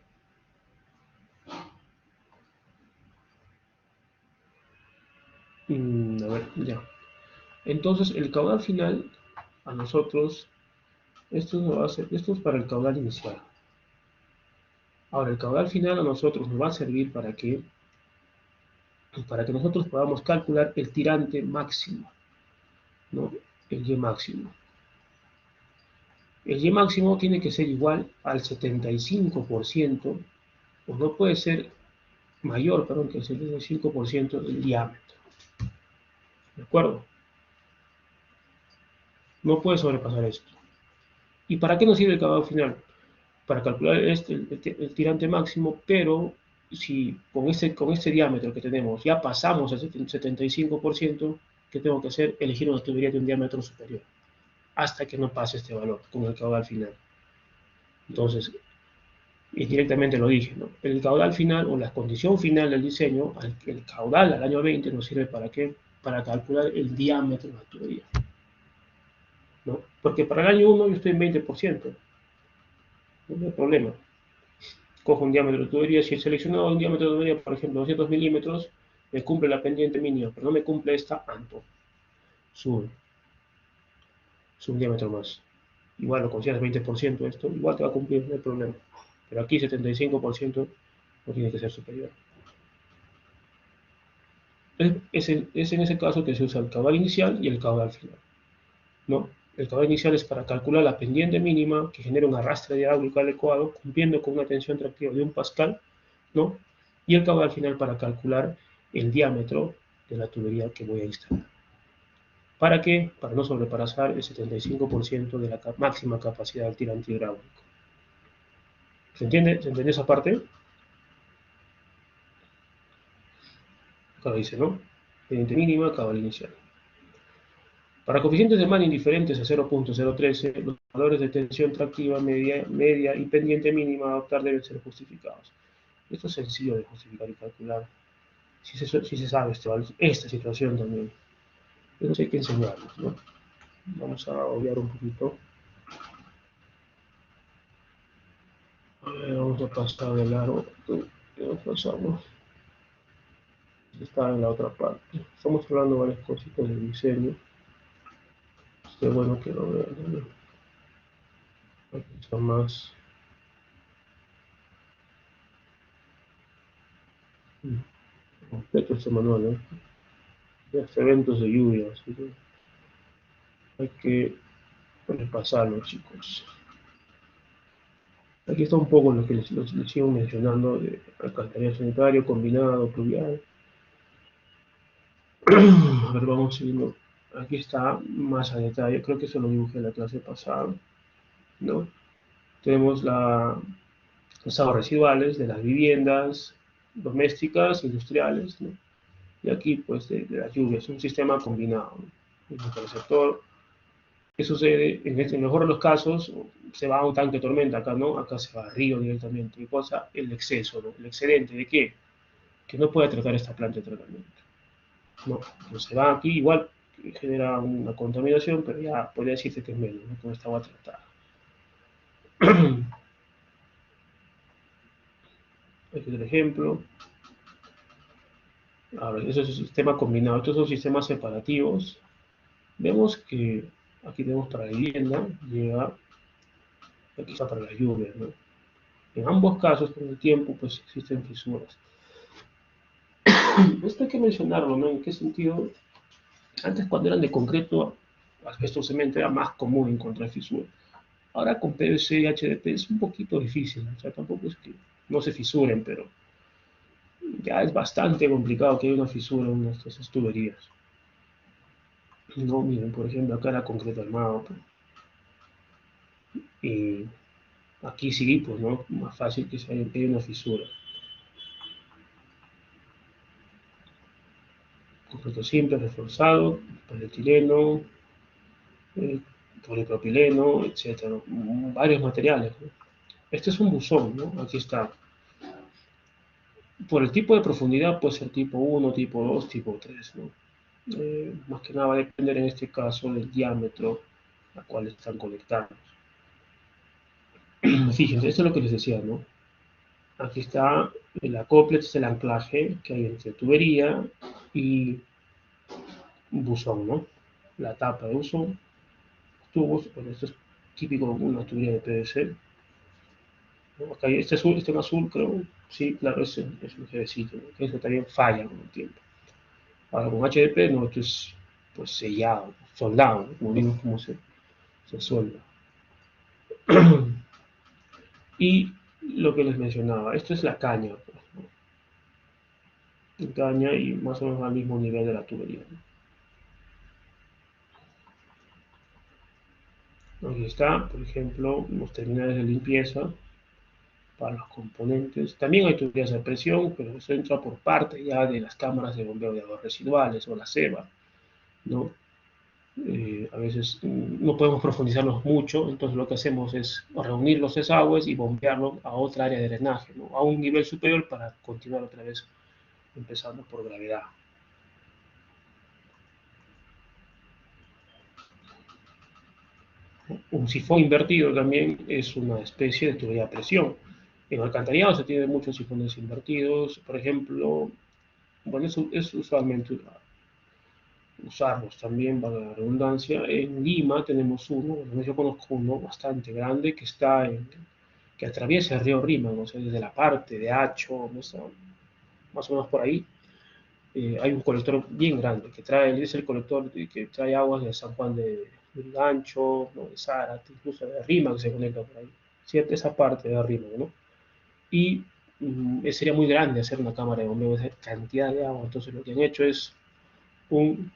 A ver, ya. Entonces, el caudal final, a nosotros, esto es para el caudal inicial. Ahora, el caudal final a nosotros nos va a servir para que nosotros podamos calcular el tirante máximo, ¿no? El Y máximo. El Y máximo tiene que ser igual al 75%, o no puede ser mayor, perdón, que el 75% del diámetro. ¿De acuerdo? No puede sobrepasar esto. ¿Y para qué nos sirve el caudal final? Para calcular el tirante máximo, pero si con este diámetro que tenemos ya pasamos el 75%, ¿qué tengo que hacer? Elegir una tubería de un diámetro superior, hasta que no pase este valor con el caudal final. Entonces, y directamente lo dije, ¿no? El caudal final o la condición final del diseño, el caudal al año 20 nos sirve para qué? Para calcular el diámetro de la tubería, ¿no? Porque para el año 1 yo estoy en 20%, no hay problema. Cojo un diámetro de tubería, si he seleccionado un diámetro de tubería, por ejemplo, 200 milímetros, me cumple la pendiente mínima, pero no me cumple esta, sube un diámetro más. Igual lo consideras 20% esto, igual te va a cumplir, no hay problema. Pero aquí 75% no tiene que ser superior. Es en ese caso que se usa el caudal inicial y el caudal final, ¿no? El caudal inicial es para calcular la pendiente mínima que genera un arrastre hidráulico adecuado, cumpliendo con una tensión tractiva de 1 pascal, ¿no? Y el caudal final para calcular el diámetro de la tubería que voy a instalar. ¿Para qué? Para no sobrepasar el 75% de la máxima capacidad del tirante hidráulico. ¿Se entiende? ¿Se entiende esa parte? Acá dice, ¿no? Pendiente mínima, caudal inicial. Para coeficientes de Manning diferentes a 0.013, los valores de tensión tractiva media y pendiente mínima a adoptar deben ser justificados. Esto es sencillo de justificar y calcular, si se sabe esta situación también. Eso hay que enseñarlos, ¿no? Vamos a obviar un poquito. A ver, vamos a pasar de largo. ¿Qué pasamos? Está en la otra parte. Estamos hablando de varias cositas del diseño. Es bueno que lo vean también. Aquí está más. Completo este manual, ¿no? De eventos de lluvia, así que hay que repasarlo, chicos. Aquí está un poco lo que les sigo mencionando de alcantarillado sanitario, combinado, pluvial. A ver, vamos siguiendo. Aquí está más a detalle, creo que eso lo dibujé en la clase pasada, ¿no? Tenemos los aguas residuales de las viviendas domésticas, industriales, ¿no? Y aquí, pues, de las lluvias, un sistema combinado, ¿no? En el receptor, ¿qué sucede? En el mejor de los casos, se va a un tanque de tormenta, acá no, acá se va a río directamente. ¿Qué cosa? El exceso, ¿no? El excedente, ¿de qué? Que no puede tratar esta planta de tratamiento, ¿no? Entonces se va aquí, igual genera una contaminación, pero ya podría decirse que es menos, ¿no? Con esta agua tratada. Aquí otro ejemplo. Ahora, eso es un sistema combinado. Estos son sistemas separativos. Vemos que aquí tenemos para vivienda, llega, aquí está para la lluvia, ¿no? En ambos casos, con el tiempo, pues existen fisuras. Esto hay que mencionarlo, ¿no? ¿En qué sentido? Antes, cuando eran de concreto, asbesto cemento, era más común encontrar fisuras. Ahora con PVC y HDP es un poquito difícil, ¿no? O sea, tampoco es que no se fisuren, pero ya es bastante complicado que haya una fisura en nuestras tuberías. No, miren, por ejemplo, acá era concreto armado, pues, y aquí sí, pues, ¿no? Más fácil que se haya una fisura. Concreto simple, reforzado, polietileno, eh, polipropileno, etcétera, ¿no? Varios materiales, ¿no? Este es un buzón, ¿no? Aquí está. Por el tipo de profundidad puede ser tipo 1, tipo 2, tipo 3, ¿no? Más que nada va a depender en este caso del diámetro al cual están conectados. Fíjense, esto es lo que les decía, ¿no? Aquí está el acople, este es el anclaje que hay entre tubería y buzón, ¿no? La tapa de buzón, tubos, bueno, esto es típico de una tubería de PVC. ¿No? Acá hay este azul, este en azul, creo, sí, claro, es un jevecito, ¿no? Que eso también falla con el tiempo. Ahora con HDP, no, esto es pues sellado, soldado, ¿no? Como digo, cómo se solda. Y lo que les mencionaba, esto es la caña, pues, ¿no? Caña y más o menos al mismo nivel de la tubería, ¿no? Aquí está, por ejemplo, los terminales de limpieza para los componentes. También hay tuberías de presión, pero eso entra por parte ya de las cámaras de bombeo de aguas residuales o la ceba, ¿no? A veces no podemos profundizarlos mucho, entonces lo que hacemos es reunir los desagües y bombearlos a otra área de drenaje, ¿no? A un nivel superior para continuar otra vez empezando por gravedad. Un sifón invertido también es una especie de tubería a presión. En alcantarillado se tienen muchos sifones invertidos, por ejemplo, bueno, es usualmente usarlos también, para la redundancia. En Lima tenemos uno, bueno, yo conozco uno bastante grande que atraviesa el río Rímac, o sea, desde la parte de Hacho, más o menos por ahí. Hay un colector bien grande que trae, es el colector que trae aguas de San Juan de Gancho, ¿no? De Zárate, incluso de Rímac que se conecta por ahí, ¿cierto? Esa parte de Rímac, ¿no? Y sería muy grande hacer una cámara de bombeo de esa cantidad de agua, entonces lo que han hecho es un,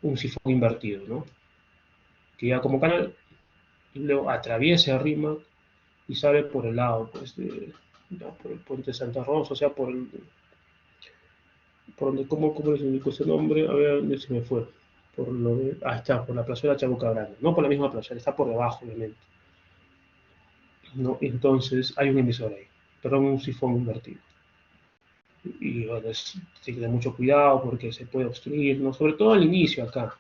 un sifón invertido, ¿no? Que ya como canal y luego atraviesa a Rímac y sale por el lado, pues, ya por el puente de Santa Rosa, o sea, por donde, ¿cómo les indico ese nombre? A ver, ¿dónde se me fue? Está, por la plazuela Chabuca Grande, no por la misma plazuela, está por debajo, obviamente. ¿No? Entonces, hay un emisor ahí, pero un sifón invertido. Y bueno, hay que tener mucho cuidado porque se puede obstruir, ¿no? Sobre todo al inicio acá.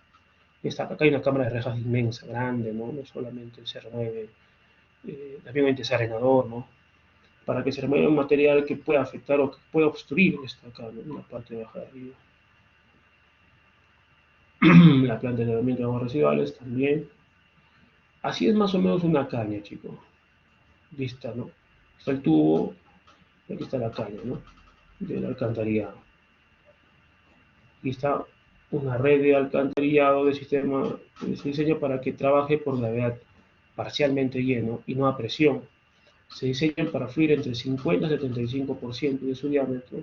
Acá hay una cámara de rejas inmensa, grande, ¿no? No solamente se remueve, también hay un desarenador, ¿no? Para que se remueva un material que pueda afectar o que pueda obstruir esta acá, ¿no? En la parte de baja de arriba. La planta de tratamiento de aguas residuales también. Así es más o menos una caña, chicos. Lista, ¿no? Está el tubo y aquí está la caña, ¿no? del alcantarillado. Aquí está una red de alcantarillado de sistema que se diseña para que trabaje por gravedad parcialmente lleno y no a presión. Se diseñan para fluir entre 50 y 75% de su diámetro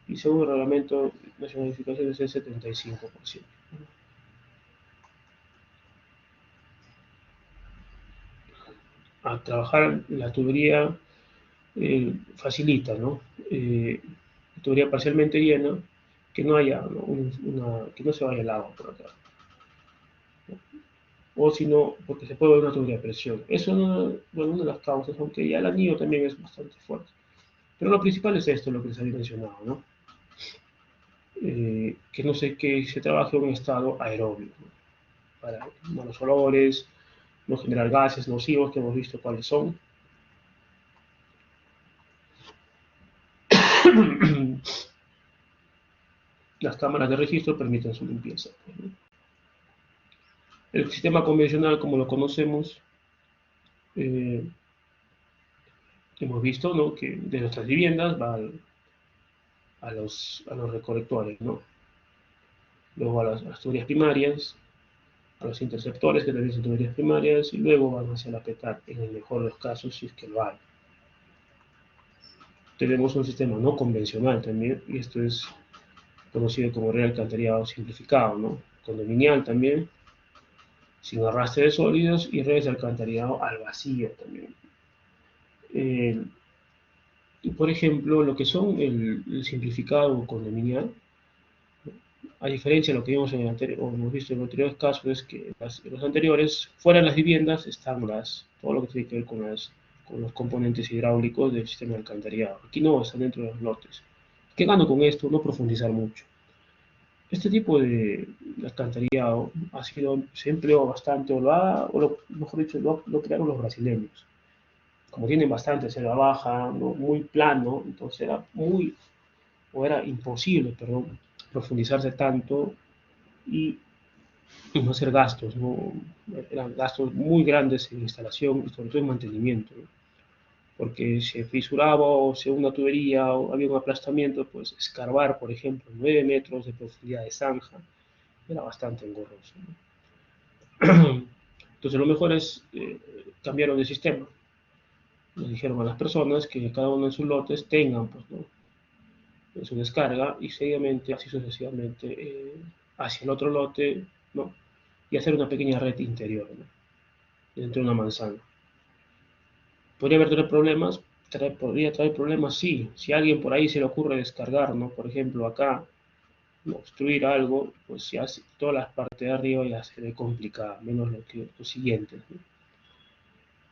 y según el reglamento nacional de edificaciones es 75%. A trabajar la tubería facilita, ¿no? Tubería parcialmente llena, que no haya, ¿no? Que no se vaya el agua por acá. O si no, porque se puede ver una tubería de presión. Eso es una de las causas, aunque ya el anillo también es bastante fuerte. Pero lo principal es esto, lo que les había mencionado, ¿no? Que no sé, que se trabaje en un estado aerobio, ¿no? Para malos olores, no generar gases nocivos, que hemos visto cuáles son. Las cámaras de registro permiten su limpieza, ¿no? El sistema convencional, como lo conocemos, hemos visto, ¿no?, que de nuestras viviendas va a los recolectores, ¿no? Luego a las tuberías primarias, a los interceptores, que también son tuberías primarias, y luego van hacia la PETAC, en el mejor de los casos, si es que lo hay. Tenemos un sistema no convencional también, y esto es conocido como red de alcantarillado simplificado, ¿no? Condominial también, sin arrastre de sólidos, y redes de alcantarillado al vacío también. Y por ejemplo, lo que son el simplificado condominial, a diferencia de lo que vimos en el anterior, o hemos visto en los anteriores casos, es que los anteriores, fuera de las viviendas, están todo lo que tiene que ver con los componentes hidráulicos del sistema de alcantarillado. Aquí no, están dentro de los lotes. ¿Qué gano con esto? No profundizar mucho. Este tipo de alcantarillado se empleó bastante, mejor dicho, lo crearon los brasileños. Como tienen bastante selva baja, ¿no?, muy plano, entonces era imposible, perdón, profundizarse tanto y no hacer gastos, ¿no? Eran gastos muy grandes en instalación y sobre todo en mantenimiento, ¿no? Porque se fisuraba o se una tubería o había un aplastamiento, pues escarbar, por ejemplo, 9 metros de profundidad de zanja era bastante engorroso, ¿no? Entonces lo mejor es cambiaron de sistema. Le dijeron a las personas que cada uno en sus lotes tengan, pues, ¿no?, su descarga y seguidamente, así sucesivamente, hacia el otro lote, ¿no?, y hacer una pequeña red interior, ¿no?, dentro de una manzana. ¿Podría haber problemas? Podría traer problemas, sí. Si a alguien por ahí se le ocurre descargar, ¿no?, por ejemplo acá, ¿no?, obstruir algo, pues ya toda la parte de arriba ya se ve complicada, menos lo siguiente, ¿no?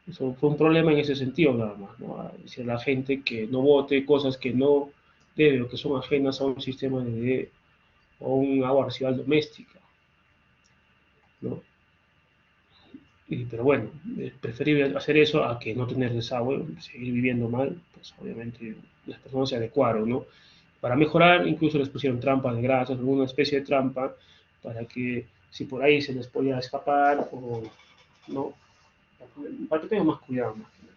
Eso fue un problema en ese sentido nada más, ¿no? A decir a la gente que no bote cosas que no debe o que son ajenas a un sistema o un agua residual doméstica, ¿no? Pero bueno, es preferible hacer eso a que no tener desagüe, seguir viviendo mal, pues obviamente las personas se adecuaron, ¿no? Para mejorar, incluso les pusieron trampas de grasas, alguna especie de trampa, para que si por ahí se les podía escapar, o no, para que tengan más cuidado, más que nada.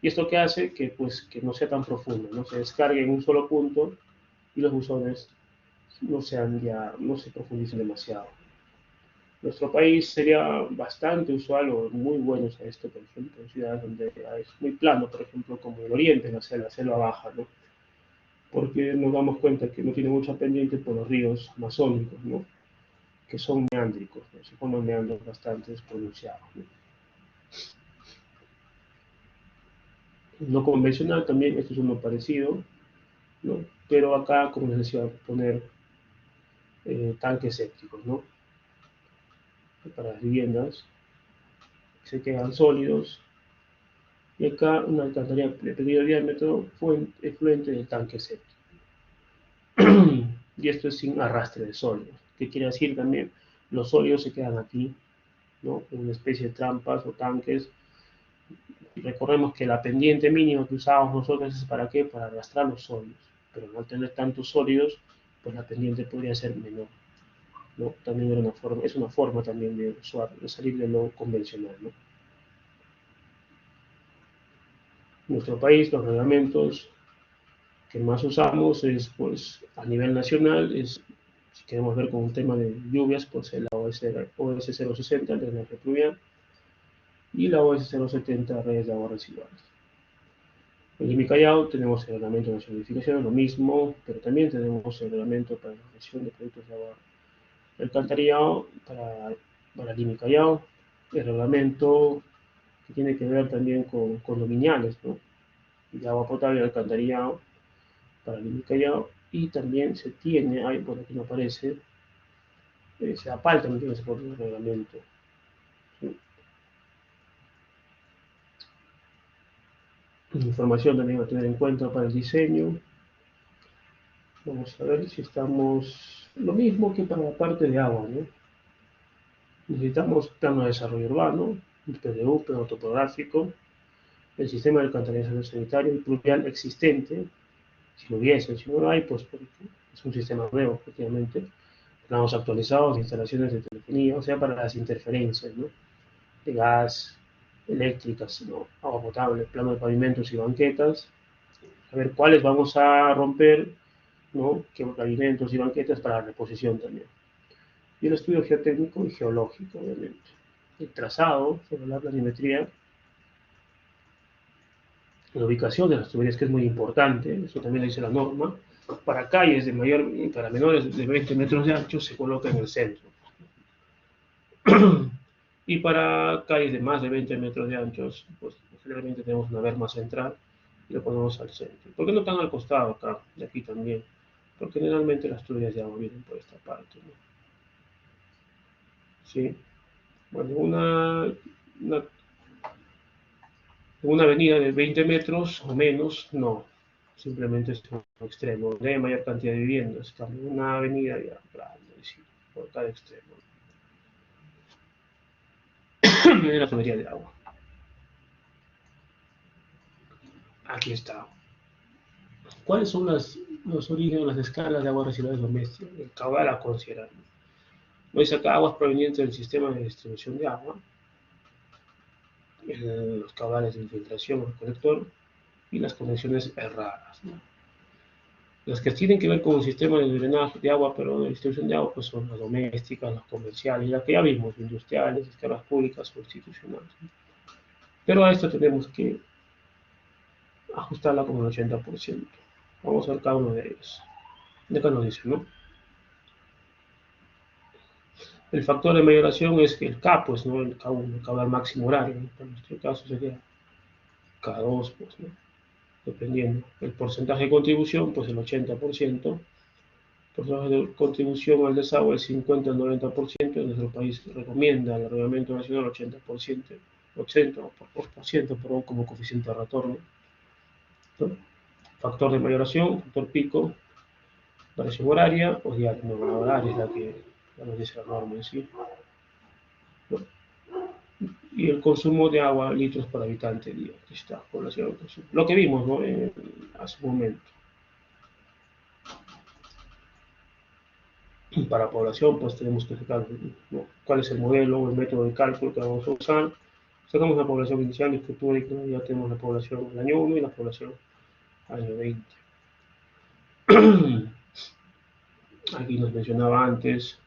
Y esto que hace que, pues, que no sea tan profundo, no se descargue en un solo punto y los buzones no se profundicen demasiado. Nuestro país sería bastante usual o muy buenos a esto, por ejemplo, en ciudades donde es muy plano, por ejemplo, como el oriente, la selva baja, ¿no? Porque nos damos cuenta que no tiene mucha pendiente por los ríos amazónicos, ¿no?, que son meándricos, ¿no?, se forman meandros bastante pronunciados, ¿no? No convencional también, esto es uno parecido, ¿no?, pero acá, como les decía, poner tanques sépticos, ¿no?, para las viviendas, que se quedan sólidos, y acá una alcantarilla de pequeño diámetro efluente del tanque séptico. Y esto es sin arrastre de sólidos. ¿Qué quiere decir también? Los sólidos se quedan aquí, ¿no?, en una especie de trampas o tanques. Recordemos que la pendiente mínima que usamos nosotros es ¿para qué? Para arrastrar los sólidos. Pero al tener tantos sólidos, pues la pendiente podría ser menor, ¿no? También es una forma también de salir de lo convencional, ¿no? En nuestro país, los reglamentos que más usamos es, pues, a nivel nacional, es, si queremos ver con un tema de lluvias, pues el OS 060, el drenaje pluvial, y la OS 070, redes de aguas residuales. En Lima y Callao tenemos el reglamento de solidificación, lo mismo, pero también tenemos el reglamento para la gestión de productos de agua alcantarillado para Lima y Callao, el reglamento que tiene que ver también con condominiales, ¿no? De agua potable y alcantarillado para Lima y Callao, y también se tiene, ahí por aquí no aparece, SEAPAL también tiene ese propio reglamento. ¿Sí? Información también a tener en cuenta para el diseño. Vamos a ver si estamos lo mismo que para la parte de agua, ¿no? Necesitamos plano de desarrollo urbano, un PDU, plano topográfico, el sistema de alcantarillado sanitario y pluvial existente, si lo hubiese, si no lo hay, pues es un sistema nuevo, efectivamente. Planos actualizados de instalaciones de telefonía, o sea, para las interferencias, ¿no? De gas, eléctricas, ¿no? Agua potable, plano de pavimentos y banquetas, a ver cuáles vamos a romper, ¿no? Que pavimentos y banquetas para la reposición también. Y el estudio geotécnico y geológico, obviamente. El trazado sobre la planimetría, la ubicación de las tuberías, que es muy importante, eso también lo dice la norma. Para calles de mayor, para menores de 20 metros de ancho se coloca en el centro. Y para calles de más de 20 metros de anchos, pues generalmente tenemos una berma central y lo ponemos al centro. ¿Por qué no están al costado acá? De aquí también. Porque generalmente las tuberías de agua vienen por esta parte, ¿no? ¿Sí? Bueno, una avenida de 20 metros o menos, no. Simplemente es un extremo. Donde hay mayor cantidad de viviendas. Una avenida ya grande, sí, por cada extremo. De la tubería de agua. Aquí está. ¿Cuáles son los orígenes, las escalas de aguas residuales domésticas? El caudal a considerar. No dice acá aguas provenientes del sistema de distribución de agua, los caudales de infiltración al colector y las conexiones erradas, ¿no? Las que tienen que ver con el sistema de drenaje de agua, pero de distribución de agua, pues son las domésticas, las comerciales, las que ya vimos, industriales, escalas públicas o institucionales, ¿no? Pero a esto tenemos que ajustarla como el 80%. Vamos a ver cada uno de ellos. De acá nos dice, ¿no? El factor de mayoración es que el K, pues, ¿no? El K1, el caudal máximo horario, ¿no? En nuestro caso sería K2, pues, ¿no? Dependiendo. El porcentaje de contribución, pues el 80%. Porcentaje de contribución al desagüe, el 50 al 90%. En nuestro país recomienda el Reglamento Nacional 80%, 80%, perdón, como coeficiente de retorno, ¿no? Factor de mayoración, factor pico, variación horaria o diaria. No, la horaria es la que nos dice la norma en sí, ¿no? Y el consumo de agua, litros por habitante día. Aquí está, población de consumo. Lo que vimos, ¿no? Hace un momento. Para población, pues tenemos que sacar, ¿no? Cuál es el modelo o el método de cálculo que vamos a usar. Sacamos la población inicial y futura y ya tenemos la población al año 1 y la población al año 20. Aquí nos mencionaba antes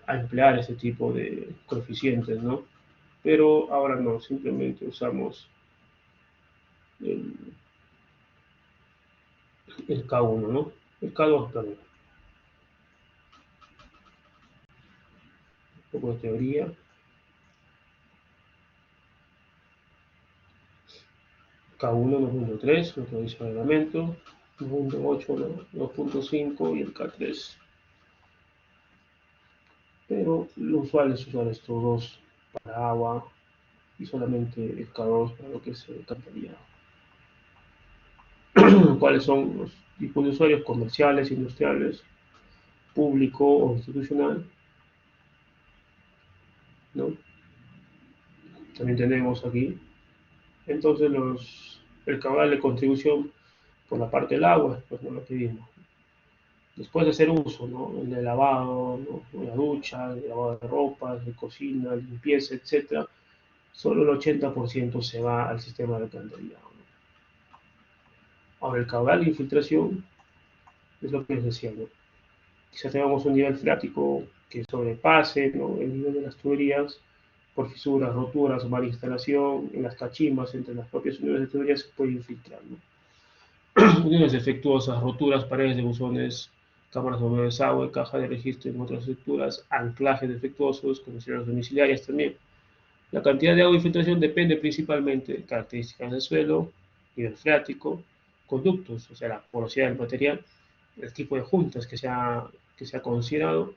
a emplear este tipo de coeficientes, ¿no? Pero ahora no, simplemente usamos el K1, ¿no? El K2, perdón. Un poco de teoría. K1 2.3, lo que dice el reglamento, 2.8, 2.5 y el K3. Pero lo usual es usar estos dos para agua y solamente el K2 para lo que es alcantarillado. ¿Cuáles son los tipos de usuarios? Comerciales, industriales, público o institucional, ¿no? También tenemos aquí, entonces, el caudal de contribución por la parte del agua, pues no lo que vimos. Después de hacer uso, ¿no? El de lavado, ¿no? La ducha, el lavado de ropa, de cocina, limpieza, etc. Solo el 80% se va al sistema de alcantarillado, ¿no? Ahora, el caudal de infiltración es lo que les decía, ¿no? Quizás tengamos un nivel freático que sobrepase, ¿no?, el nivel de las tuberías por fisuras, roturas, mala instalación, en las cachimbas, entre las propias uniones de tuberías se puede infiltrar, ¿no? Uniones defectuosas, roturas, paredes de buzones, cámaras de bombeo de desagüe, caja de registro en otras estructuras, anclajes defectuosos, conexiones domiciliarias también. La cantidad de agua de infiltración depende principalmente de características del suelo, nivel freático, conductos, o sea, la porosidad del material, el tipo de juntas que se ha considerado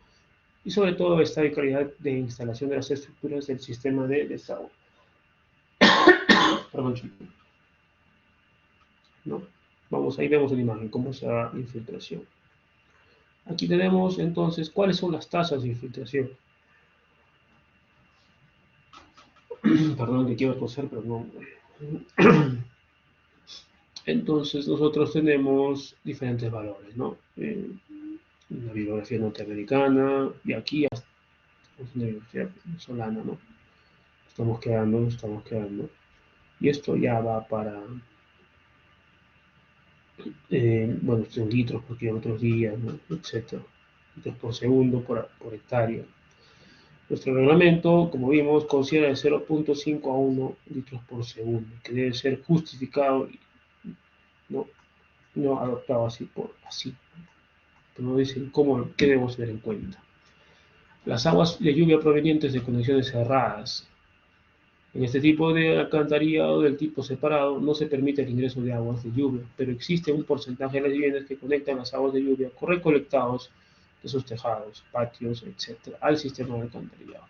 y sobre todo estado y calidad de instalación de las estructuras del sistema de desagüe. Perdón, ¿no? Vamos, ahí vemos la imagen, cómo se da infiltración. Aquí tenemos entonces cuáles son las tasas de infiltración. Perdón, que quiero toser, pero no. Entonces nosotros tenemos diferentes valores, ¿no? La bibliografía norteamericana y aquí hasta la bibliografía venezolana, ¿no? Estamos quedando. Y esto ya va para, bueno, en litros por kilómetros día, ¿no?, etcétera. Litros por segundo por hectárea. Nuestro reglamento, como vimos, considera de 0.5 a 1 litros por segundo, que debe ser justificado y no adoptado así por así. Pero nos dicen qué debemos tener en cuenta. Las aguas de lluvia provenientes de conexiones cerradas. En este tipo de alcantarillado del tipo separado no se permite el ingreso de aguas de lluvia, pero existe un porcentaje de las viviendas que conectan las aguas de lluvia recolectados de sus tejados, patios, etc., al sistema de alcantarillado.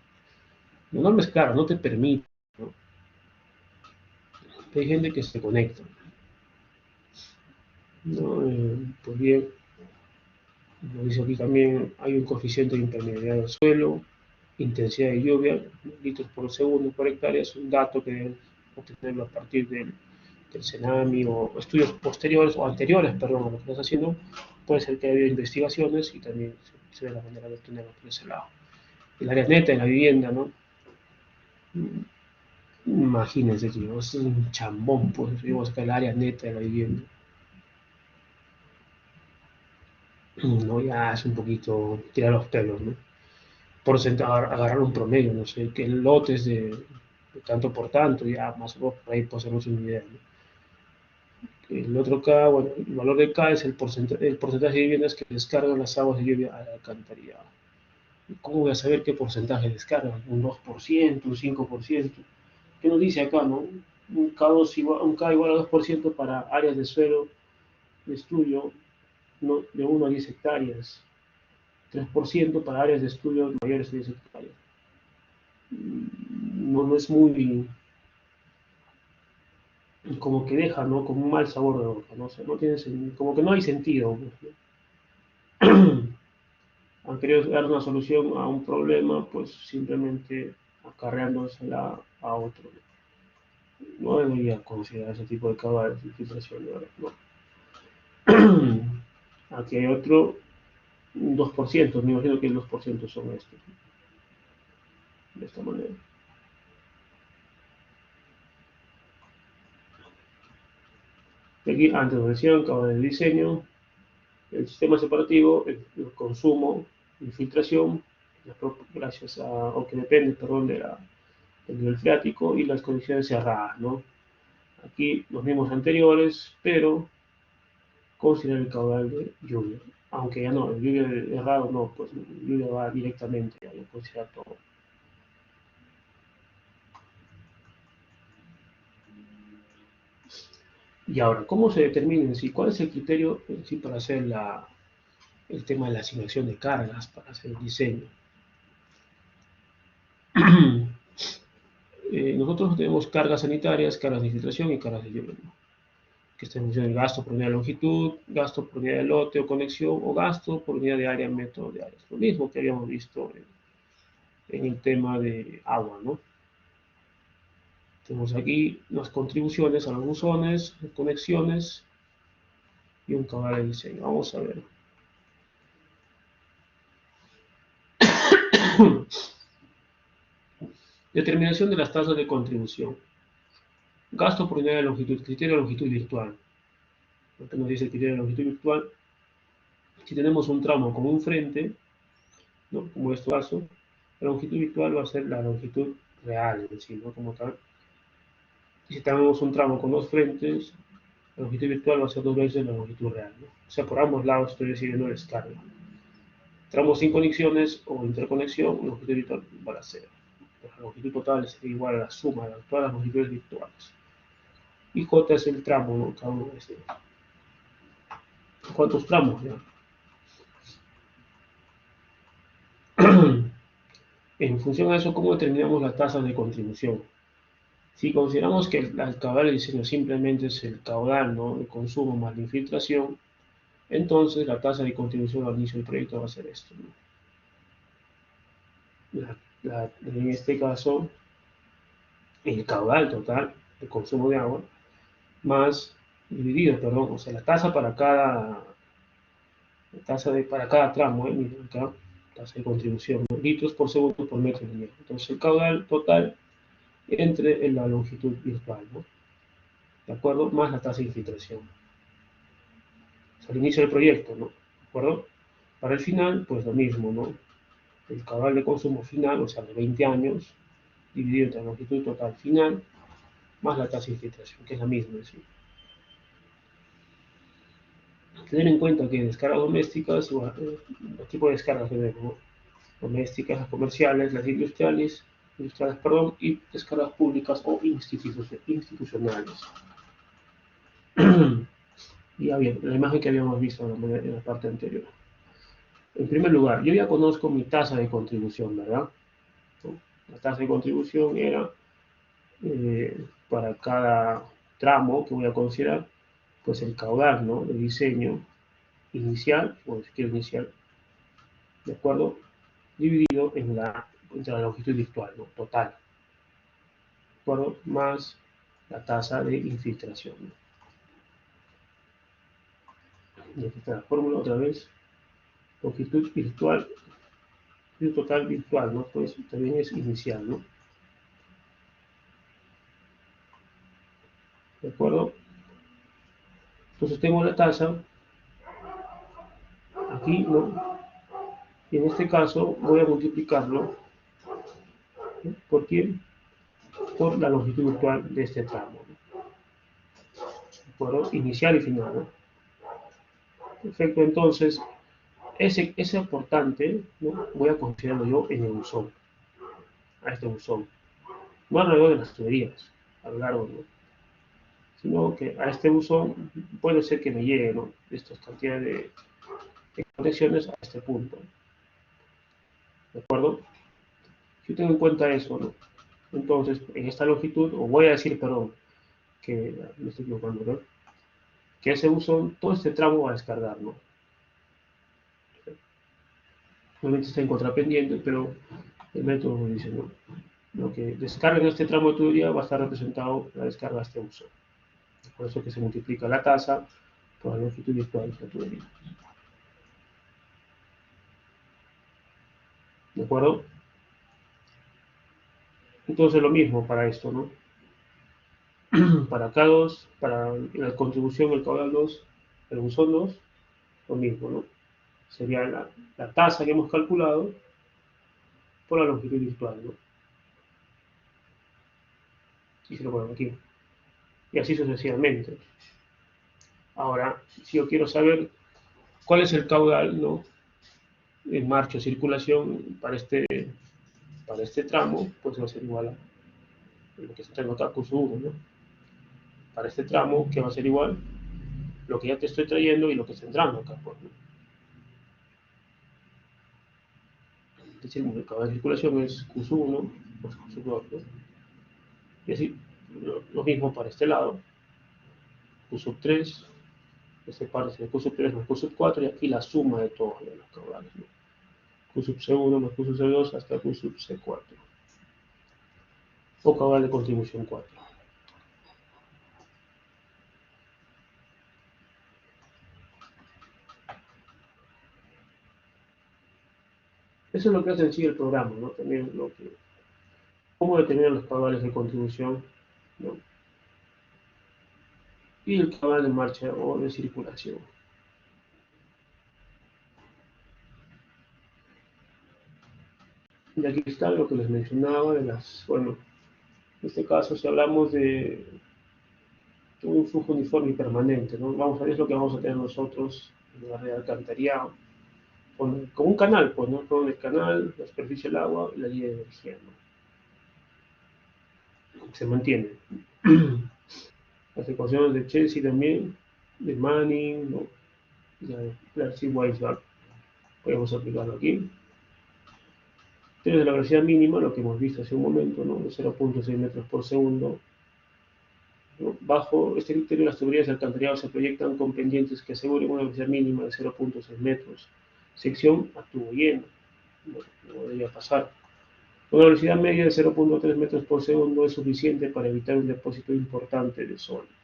La norma es clara, no te permite, ¿no? Hay gente que se conecta, ¿no? Pues bien, como dice aquí también, hay un coeficiente de impermeabilidad del suelo, intensidad de lluvia, litros por segundo por hectárea, es un dato que deben obtenerlo a partir del CENAMI o estudios posteriores o anteriores, perdón, a lo que estás haciendo. Puede ser que haya habido investigaciones y también se ve la manera de obtenerlo por ese lado. El área neta de la vivienda, ¿no? Imagínense, tío, es un chambón, pues, vamos a sacar el área neta de la vivienda. No, ya es un poquito tirar los pelos, ¿no? Agarrar un promedio, no sé, que lotes de tanto por tanto, ya más o menos por ahí podemos una idea, ¿no? El otro K, bueno, el valor de K es el porcentaje de viviendas que descargan las aguas de lluvia al alcantarillado. ¿Cómo voy a saber qué porcentaje descargan? ¿Un 2%, un 5%? ¿Qué nos dice acá, no? Un K igual a 2% para áreas de suelo de estudio, ¿no?, de 1 a 10 hectáreas. 3% para áreas de estudio mayores de 10 hectáreas. No es muy, como que deja, ¿no?, como un mal sabor de boca, ¿no? O sea, no tiene, como que no hay sentido, ¿no? Han querido dar una solución a un problema, pues simplemente acarreándosela a otro. No debería considerar ese tipo de caudales de filtración, ¿no? Aquí hay otro, un 2%, me imagino que el 2% son estos, ¿no?, de esta manera. Aquí, antes nos decían, caudal de diseño, el sistema separativo, el consumo, infiltración, gracias a, o que depende, perdón, del nivel freático y las condiciones cerradas, ¿no? Aquí los mismos anteriores, pero considerar el caudal de lluvia. Aunque ya no, el lluvia errado no, pues el lluvia va directamente, ya lo considera todo. Y ahora, ¿cómo se determina en sí? ¿Cuál es el criterio en sí para hacer el tema de la asignación de cargas, para hacer el diseño? Nosotros tenemos cargas sanitarias, cargas de infiltración y cargas de lluvia, ¿no?, que está en función del gasto por unidad de longitud, gasto por unidad de lote o conexión, o gasto por unidad de área, método de áreas. Lo mismo que habíamos visto en el tema de agua, ¿no? Tenemos aquí las contribuciones a los buzones, conexiones y un caudal de diseño. Vamos a ver. Determinación de las tasas de contribución. Gasto por unidad de longitud, criterio de longitud virtual. lo que nos dice el criterio de longitud virtual. Si tenemos un tramo con un frente, ¿no? Como en este caso, la longitud virtual va a ser la longitud real, es decir, ¿no? Como tal. Y si tenemos un tramo con dos frentes, la longitud virtual va a ser 2 veces la longitud real, ¿no? O sea, por ambos lados estoy recibiendo descarga. Tramos sin conexiones o interconexión, la longitud virtual va a ser. La longitud total es igual a la suma de todas las longitudes virtuales. Y J es el tramo, ¿no? Cada uno de estos. ¿Cuántos tramos? ¿Ya? En función a eso, ¿cómo determinamos las tasas de contribución? Si consideramos que el caudal de diseño simplemente es el caudal, ¿no? De consumo más la infiltración, entonces la tasa de contribución al inicio del proyecto va a ser esto, ¿no? En este caso, el caudal total de consumo de agua más dividido, perdón, o sea, la tasa para cada para cada tramo, miren acá, tasa de contribución, ¿no? Litros por segundo por metro lineal. Entonces el caudal total entre la longitud virtual, ¿no? ¿De acuerdo? Más la tasa de infiltración. O sea, al inicio del proyecto, ¿no? ¿De acuerdo? Para el final, pues lo mismo, ¿no? El caudal de consumo final, o sea, de 20 años, dividido entre la longitud total final, más la tasa de infiltración, que es la misma, ¿sí? Tener en cuenta que descargas domésticas, los tipos de descargas que vemos, ¿no? Domésticas, las comerciales, las industriales, perdón, y descargas públicas o institucionales. Ya bien, la imagen que habíamos visto en la parte anterior. En primer lugar, yo ya conozco mi tasa de contribución, ¿verdad? La tasa de contribución era para cada tramo que voy a considerar, pues el caudal, ¿no? De diseño inicial, o si quiero inicial, ¿de acuerdo? Dividido entre la longitud virtual, ¿no? Total, ¿de acuerdo? Más la tasa de infiltración, ¿no? Y aquí está la fórmula otra vez. Longitud virtual, longitud total virtual, ¿no? Pues también es inicial, ¿no? ¿De acuerdo? Entonces tengo la tasa aquí, ¿no? Y en este caso voy a multiplicarlo, ¿no? ¿Por quién? Por la longitud virtual de este tramo, ¿no? ¿De acuerdo? Inicial y final, ¿no? Perfecto, entonces ese aportante, ¿no? Voy a considerarlo yo en el buzón, a este buzón, no alrededor de las tuberías, a lo largo, ¿no? Sino que a este buzón puede ser que me llegue, ¿no? Estas cantidades de conexiones a este punto, ¿de acuerdo? Si tengo en cuenta eso, ¿no? Entonces, en esta longitud, o voy a decir, perdón, que me estoy equivocando, ¿no? Que ese buzón, todo este tramo va a descargar, ¿no? Obviamente está en contrapendiente, pero el método nos dice, ¿no? Lo que descarga en este tramo de tubería va a estar representado la descarga de este buzón. Por eso que se multiplica la tasa por la longitud virtual de la tubería. ¿De acuerdo? Entonces lo mismo para esto, ¿no? Para K2, para la contribución, el caudal 2, el buzón 2, lo mismo, ¿no? Sería la tasa que hemos calculado por la longitud virtual, ¿no? Y se lo ponemos aquí. Y así sucesivamente. Ahora, si yo quiero saber cuál es el caudal, ¿no? En marcha o circulación para este tramo, pues va a ser igual a lo que se tengo acá, Q1, ¿no? Para este tramo, que va a ser igual lo que ya te estoy trayendo y lo que está entrando acá, pues, ¿no? Es decir, el caudal de circulación es Q1, pues Q2, ¿no? Y así, lo mismo para este lado, Q3, este parte de Q3 más Q4, y aquí la suma de todos los caudales, ¿no? Q1 más Q2 hasta Q4. O caudal de contribución 4. Eso es lo que hace en sí el programa, ¿no? También cómo determinar los caudales de contribución, ¿no? y el caudal de marcha o de circulación. Y aquí está lo que les mencionaba de las, bueno, en este caso si hablamos de un flujo uniforme y permanente, ¿no? Vamos a ver lo que vamos a tener nosotros en la red de alcantarillado, con un canal, pues, ¿no? Con el canal, la superficie del agua y la línea de energía, ¿no? Se mantiene. Las ecuaciones de Chelsea también, de Manning, ¿no? De Darcy-Weisbach, podemos aplicarlo aquí. Entonces, la velocidad mínima, lo que hemos visto hace un momento, ¿no? De 0.6 metros por segundo. ¿No? Bajo este criterio, las tuberías de alcantarillado se proyectan con pendientes que aseguren una velocidad mínima de 0.6 metros. Sección a tubo lleno. No debería pasar. Una velocidad media de 0.3 metros por segundo es suficiente para evitar un depósito importante de sólidos.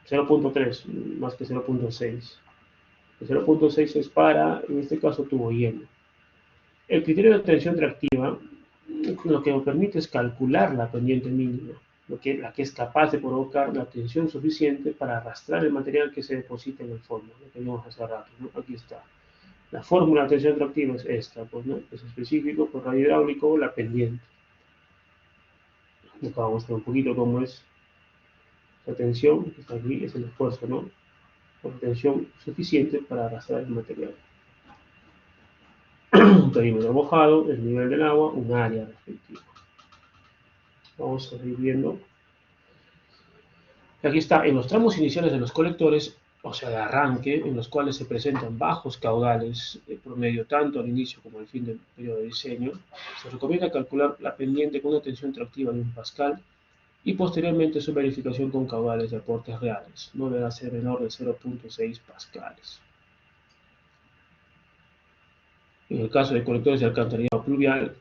0.3 más que 0.6. El 0.6 es para, en este caso, tubo lleno. El criterio de tensión reactiva lo que nos permite es calcular la pendiente mínima, la que es capaz de provocar la tensión suficiente para arrastrar el material que se deposita en el fondo, lo que vimos hace rato, ¿no? Aquí está. La fórmula de tensión reactiva es esta, pues, ¿no? Es específico por radio hidráulico la pendiente. Acá vamos a ver un poquito cómo es la tensión, que está aquí, es el esfuerzo, ¿no? Con tensión suficiente para arrastrar el material. Un perímetro mojado, el nivel del agua, un área respectiva. Vamos a ir viendo. Aquí está, en los tramos iniciales de los colectores, o sea, de arranque, en los cuales se presentan bajos caudales promedio tanto al inicio como al fin del periodo de diseño, se recomienda calcular la pendiente con una tensión tractiva de 1 pascal y posteriormente su verificación con caudales de aportes reales. No debe ser menor de 0.6 pascales. En el caso de colectores de alcantarillado pluvial,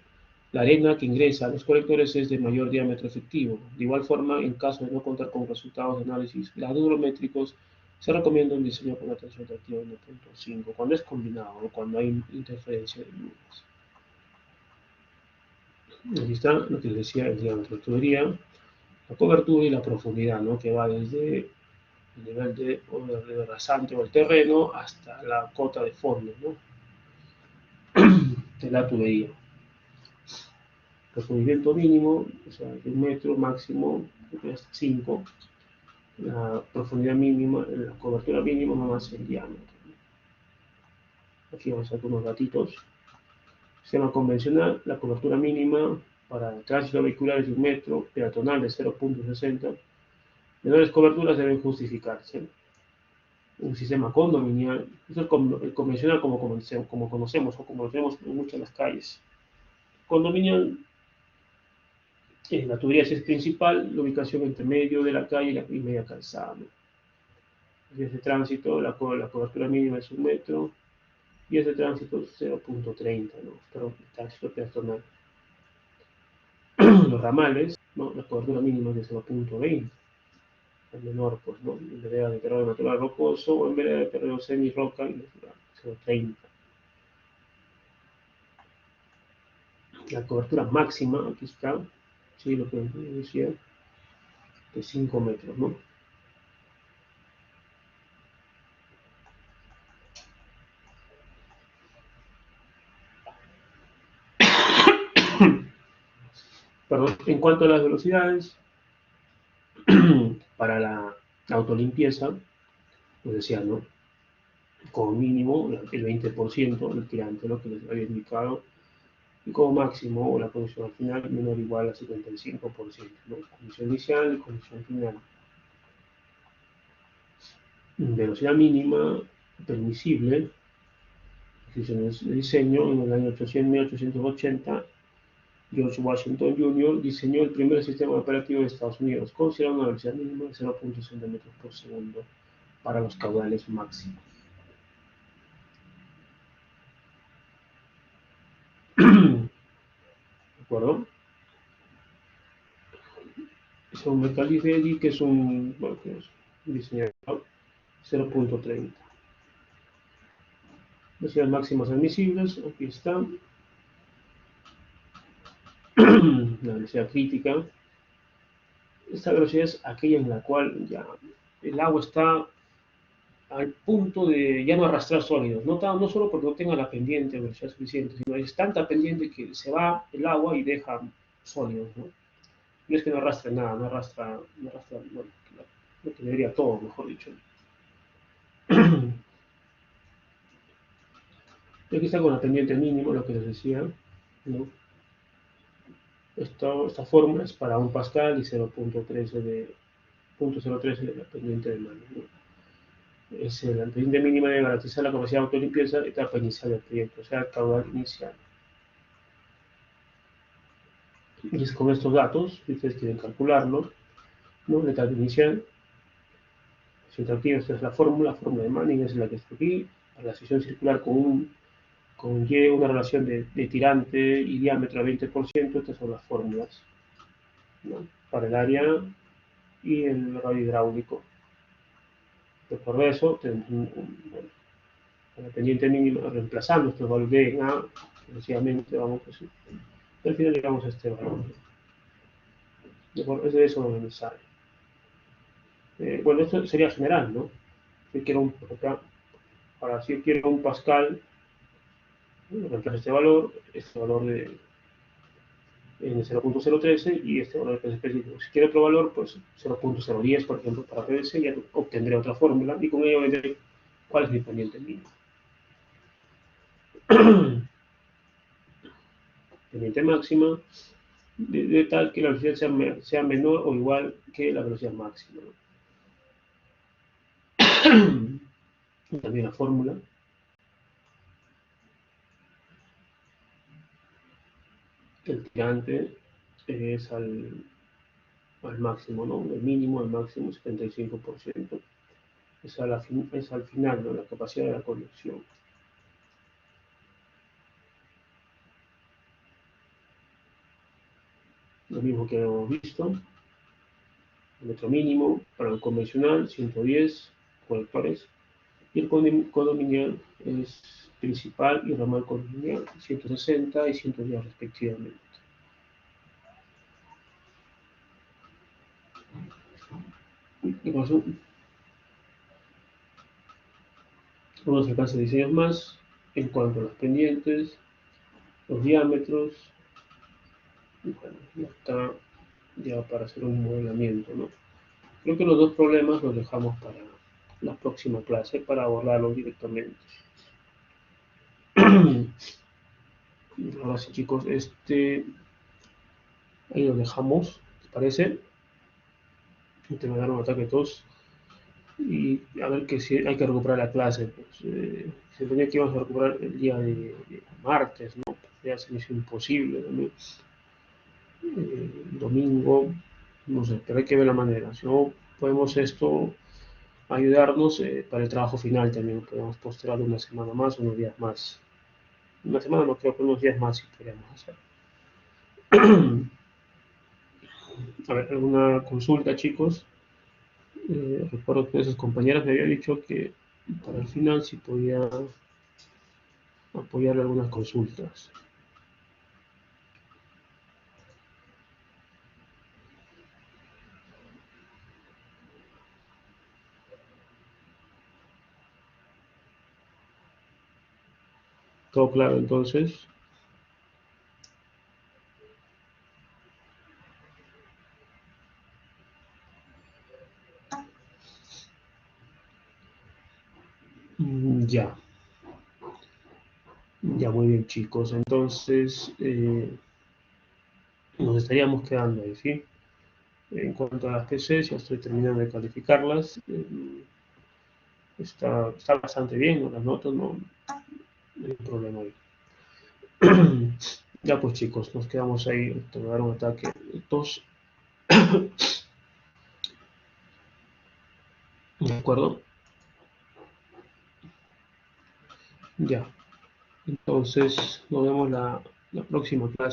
la arena que ingresa a los colectores es de mayor diámetro efectivo. De igual forma, en caso de no contar con resultados de análisis gradurométricos, se recomienda un diseño con una tensión tractiva de 1.5 cuando es combinado o cuando hay interferencia de nubes. Aquí está lo que les decía, el diámetro de tubería, la cobertura y la profundidad, ¿no? Que va desde el nivel de rasante o el terreno hasta la cota de fondo, ¿no? De la tubería. Recubrimiento mínimo, o sea, de 1 metro, máximo hasta 5. La profundidad mínima, la cobertura mínima más el diámetro. Aquí vamos a hacer unos datitos. Sistema convencional, la cobertura mínima para tránsito vehicular es de 1 metro, peatonal de 0.60. Menores coberturas deben justificarse. Un sistema condominial, eso es el convencional como conocemos o como lo tenemos en muchas de las calles. Condominial, la tubería es principal, la ubicación entre medio de la calle y media calzada, ¿no? Desde tránsito, la cobertura mínima es 1 metro y es de tránsito 0.30, ¿no? Pero tránsito peatonal. Los ramales, ¿no? La cobertura mínima es de 0.20. El menor, pues, ¿no? En vereda de terreno natural rocoso o en vereda de terreno semi-roca y natural, 0.30. La cobertura máxima, aquí está, sí, lo que decía, de 5 metros, ¿no? Perdón, en cuanto a las velocidades, para la autolimpieza, pues decía, ¿no? Como mínimo el 20% del tirante, lo que les había indicado, y como máximo, o la condición al final, menor o igual a 75%, ¿no? Condición inicial y condición final. Velocidad mínima permisible, decisiones de diseño, en el año 1880, George Washington Jr. diseñó el primer sistema operativo de Estados Unidos, considerando una velocidad mínima de 0.6 metros por segundo para los caudales máximos. ¿De acuerdo? Es un Metalifedi que es un diseñador 0.30. Velocidades máximas admisibles, aquí están. La velocidad crítica Esta velocidad es aquella en la cual ya el agua está al punto de ya no arrastrar sólidos, no solo porque no tenga la pendiente o velocidad suficiente, sino es tanta pendiente que se va el agua y deja sólidos, ¿no? No es que no arrastre nada, no arrastra lo que debería todo, mejor dicho. Y aquí está con la pendiente mínima, lo que les decía, ¿no? Esta fórmula es para 1 pascal y 0.13 de la pendiente de mano, ¿no? La pendiente mínima de garantizar la capacidad de autolimpieza de etapa inicial del proyecto, o sea, el caudal inicial. Y es con estos datos, si ustedes quieren calcularlo, ¿no? La etapa inicial, si esta es la fórmula de Manning es la que está aquí, para la sección circular con Y, una relación de tirante y diámetro a 20%, estas son las fórmulas, ¿no? Para el área y el radio hidráulico. Después de eso, tenemos la pendiente mínima, reemplazando estos valores de en A, sucesivamente vamos así. Y al final llegamos a este valor. Es de eso donde me sale. Bueno, esto sería general, ¿no? Si quiero ahora, si yo quiero un pascal, reemplazo este valor en 0.013 y este valor que es específico. Si quiero otro valor, pues 0.010, por ejemplo, para PVC, ya obtendré otra fórmula y con ello veré cuál es mi pendiente mínimo. Pendiente máxima de tal que la velocidad sea menor o igual que la velocidad máxima, ¿no? También la fórmula. El tirante es al máximo, ¿no? El mínimo, el máximo, 75%. Es al final, ¿no? La capacidad de la conexión. Lo mismo que hemos visto. El metro mínimo para el convencional, 110 colectores. Y el condominial es principal y ramal condominial, 160 y 110 respectivamente. ¿Qué pasó? Unos alcances de diseños más en cuanto a las pendientes, los diámetros. Y bueno, ya está ya para hacer un modelamiento, ¿no? Creo que los dos problemas los dejamos para la próxima clase para abordarlos directamente. Ahora sí, chicos, ahí lo dejamos, ¿te parece? Te me daron un ataque de tos y a ver que si hay que recuperar la clase, pues se tenía que íbamos a recuperar el día de martes, ¿no? Ya se me hizo imposible, ¿no? Domingo, no sé, pero hay que ver la manera. Si no podemos ayudarnos para el trabajo final también, podemos postergar una semana más, unos días más. Una semana no creo que unos días más sí podríamos hacer. A ver, alguna consulta, chicos. Recuerdo que esas compañeras me habían dicho que para el final sí podía apoyar algunas consultas. ¿Todo claro entonces? Ya. Ya, muy bien, chicos. Entonces, nos estaríamos quedando ahí, ¿sí? En cuanto a las PCs, ya estoy terminando de calificarlas. Está bastante bien, ¿no? Las notas, no hay problema ahí. Ya pues, chicos, nos quedamos ahí. Te voy a dar un ataque de tos. ¿De acuerdo? Ya. Entonces, nos vemos la próxima clase.